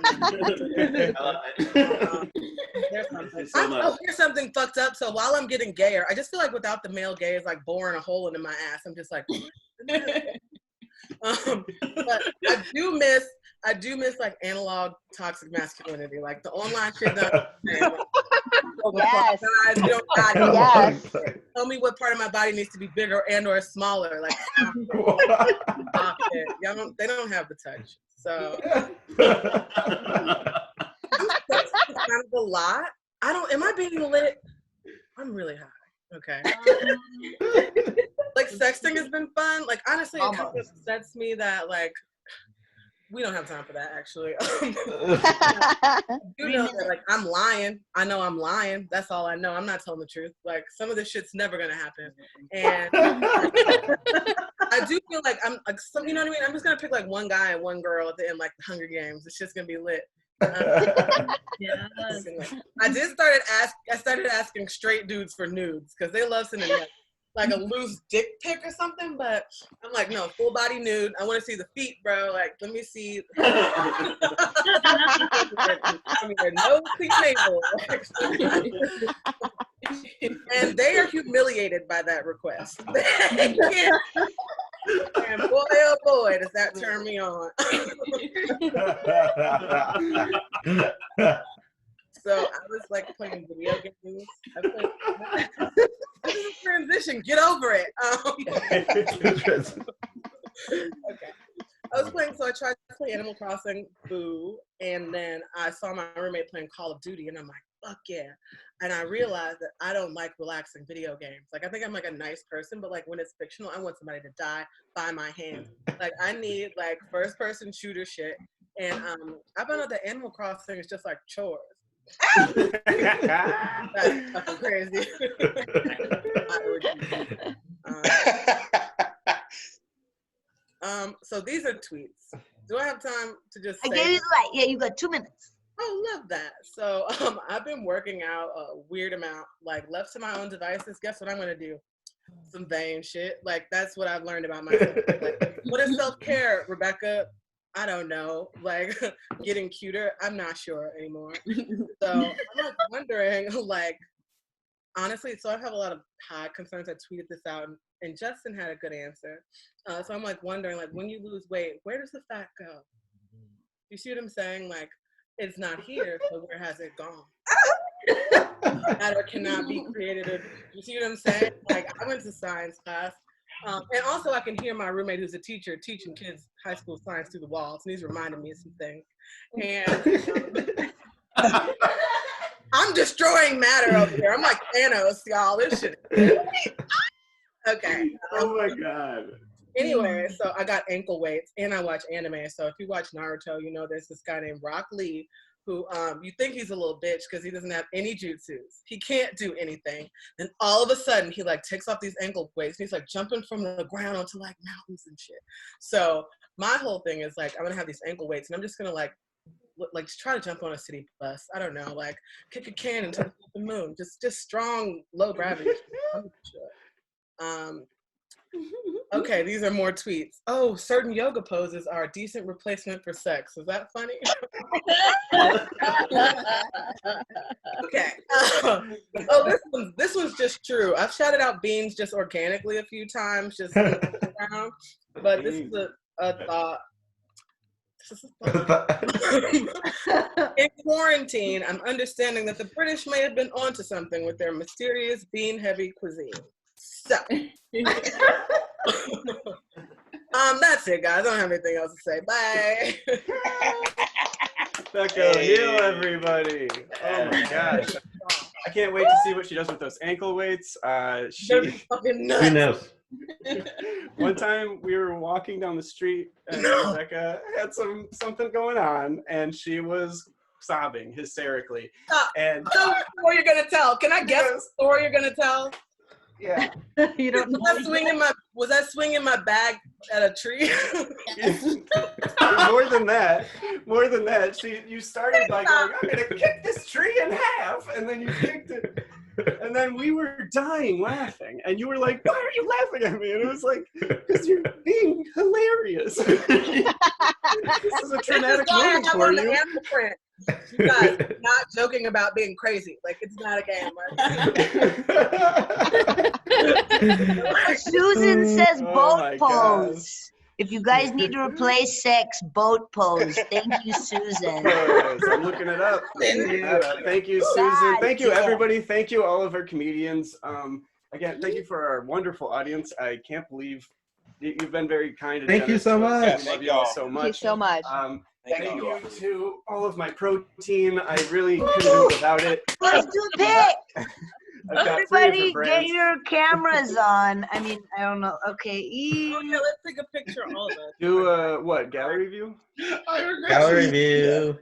love it. Here's something fucked up. So while I'm getting gayer, I just feel like without the male gaze, like boring a hole into my ass. I'm just like. But I do miss like analog toxic masculinity, like the online shit that yes. Guys, you don't got it. Yes. Tell me what part of my body needs to be bigger and or smaller. Like stop it. They don't have the touch. So it's kind of a lot. Am I being lit? I'm really high. Okay. Like sexting has been fun. Like honestly, it kind of upsets me that like we don't have time for that actually. You know that like I'm lying. I know I'm lying. That's all I know. I'm not telling the truth. Like some of this shit's never gonna happen. And I do feel like I'm like you know what I mean? I'm just gonna pick like one guy and one girl at the end, like the Hunger Games. It's just gonna be lit. Yes. I started asking straight dudes for nudes because they love sending like a loose dick pic or something, but I'm like, no, full body nude. I want to see the feet, bro. Like, let me see. I mean, their nose to your navel. And they are humiliated by that request. And boy, oh boy, does that turn me on. So I was like playing video games. This is a transition. Get over it. Okay. I was playing, so I tried to play Animal Crossing, boo, and then I saw my roommate playing Call of Duty, and I'm like, fuck yeah. And I realized that I don't like relaxing video games. Like, I think I'm like a nice person, but like when it's fictional, I want somebody to die by my hand. Like, I need like first-person shooter shit. And I found out that Animal Crossing is just like chores. That's fucking crazy. So these are tweets. Do I have time to just say? I gave you the light. Yeah, you got 2 minutes. Oh, love that. So I've been working out a weird amount, like left to my own devices. Guess what I'm gonna do? Some vain shit. Like that's what I've learned about myself. Like, what is self-care, Rebecca? I don't know, like getting cuter. I'm not sure anymore. So I'm like wondering, like, honestly, so I have a lot of high concerns. I tweeted this out and Justin had a good answer. So I'm like wondering, like, when you lose weight, where does the fat go? You see what I'm saying? Like, it's not here, so where has it gone? Matter cannot be created. Or, you see what I'm saying? Like, I went to science class. And also I can hear my roommate who's a teacher teaching kids high school science through the walls, and he's reminding me of some things. And I'm destroying matter over here. I'm like Thanos, y'all. This shit. Okay. Oh my God. Anyway, so I got ankle weights and I watch anime. So if you watch Naruto, you know there's this guy named Rock Lee who you think he's a little bitch because he doesn't have any jutsus. He can't do anything. Then all of a sudden he like takes off these ankle weights and he's like jumping from the ground onto like mountains and shit. So my whole thing is like, I'm gonna have these ankle weights and I'm just gonna like try to jump on a city bus. I don't know, like kick a can into the moon. Just strong, low gravity. Okay, these are more tweets. Oh, certain yoga poses are a decent replacement for sex. Is that funny? Okay. Oh, this one's just true. I've shouted out beans just organically a few times, just around. But this is a thought. In quarantine, I'm understanding that the British may have been onto something with their mysterious bean-heavy cuisine. So, that's it, guys. I don't have anything else to say. Bye. Becca, heal everybody. Oh my gosh. I can't wait to see what she does with those ankle weights. They're fucking nuts. Who knows? One time we were walking down the street and Rebecca had something going on and she was sobbing hysterically. Stop. And Tell me the story you're gonna tell. Can I guess the story you're gonna tell? Yeah. You don't know. Was that swinging my bag at a tree? More than that, you started by going, I'm gonna kick this tree in half, and then you kicked it. And then we were dying laughing, and you were like, why are you laughing at me? And it was like, because you're being hilarious. This is a traumatic moment for you. You guys, not joking about being crazy. Like, it's not a game. Right? Susan says Oh boat my pose. If you guys need to replace sex, boat pose. Thank you, Susan. I'm looking it up. Thank you, Susan. Thank you, everybody. Thank you, all of our comedians. Again, thank you for our wonderful audience. I can't believe you've been very kind. And Thank you so much. We love you all so much. Thank you so much. Thank you to all of my protein. I really couldn't do without it. Let's do a pic. I've got 3 Everybody different get brands. your cameras on. I mean, I don't know. Okay. Oh, yeah, let's take a picture of all of us. Do what? Gallery view? Gallery view.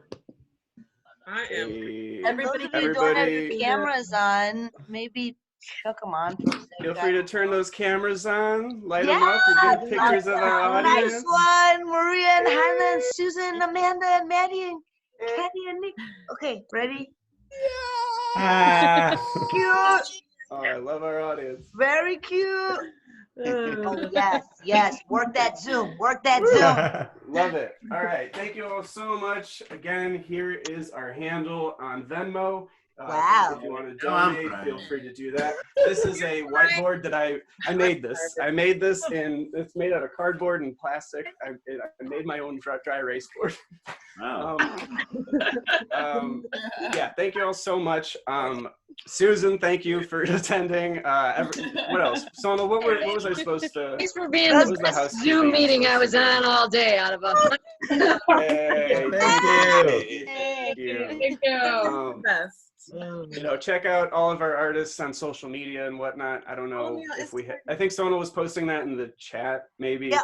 I am. Hey, Everybody, if you don't have your cameras on, maybe chuck them on for a second. Feel free to turn those cameras on, light them up, and get pictures of our audience. Nice one, Maria and Hannah and Susan, Amanda and Maddie and Kathy and me. Okay, ready? Cute. Oh, I love our audience. Very cute. Oh, yes. Work that Zoom. Work that Zoom. Love it. All right. Thank you all so much. Again, here is our handle on Venmo. Wow. If you want to donate, feel free to do that. This is a whiteboard that I made this. I made this it's made out of cardboard and plastic. I made my own dry erase board. Wow. Yeah, thank you all so much. Susan, thank you for attending. What else? Sonal, what was I supposed to? Thanks for being the best Zoom meeting I was on all day out of 100. Hey, Thank you. Thank you. You know, check out all of our artists on social media and whatnot. I don't know if we. I think Sonal was posting that in the chat, maybe. Yeah.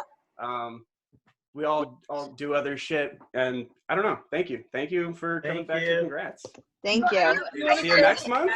We all do other shit, and I don't know. Thank you for coming back. Congrats. Thank you. See you next month.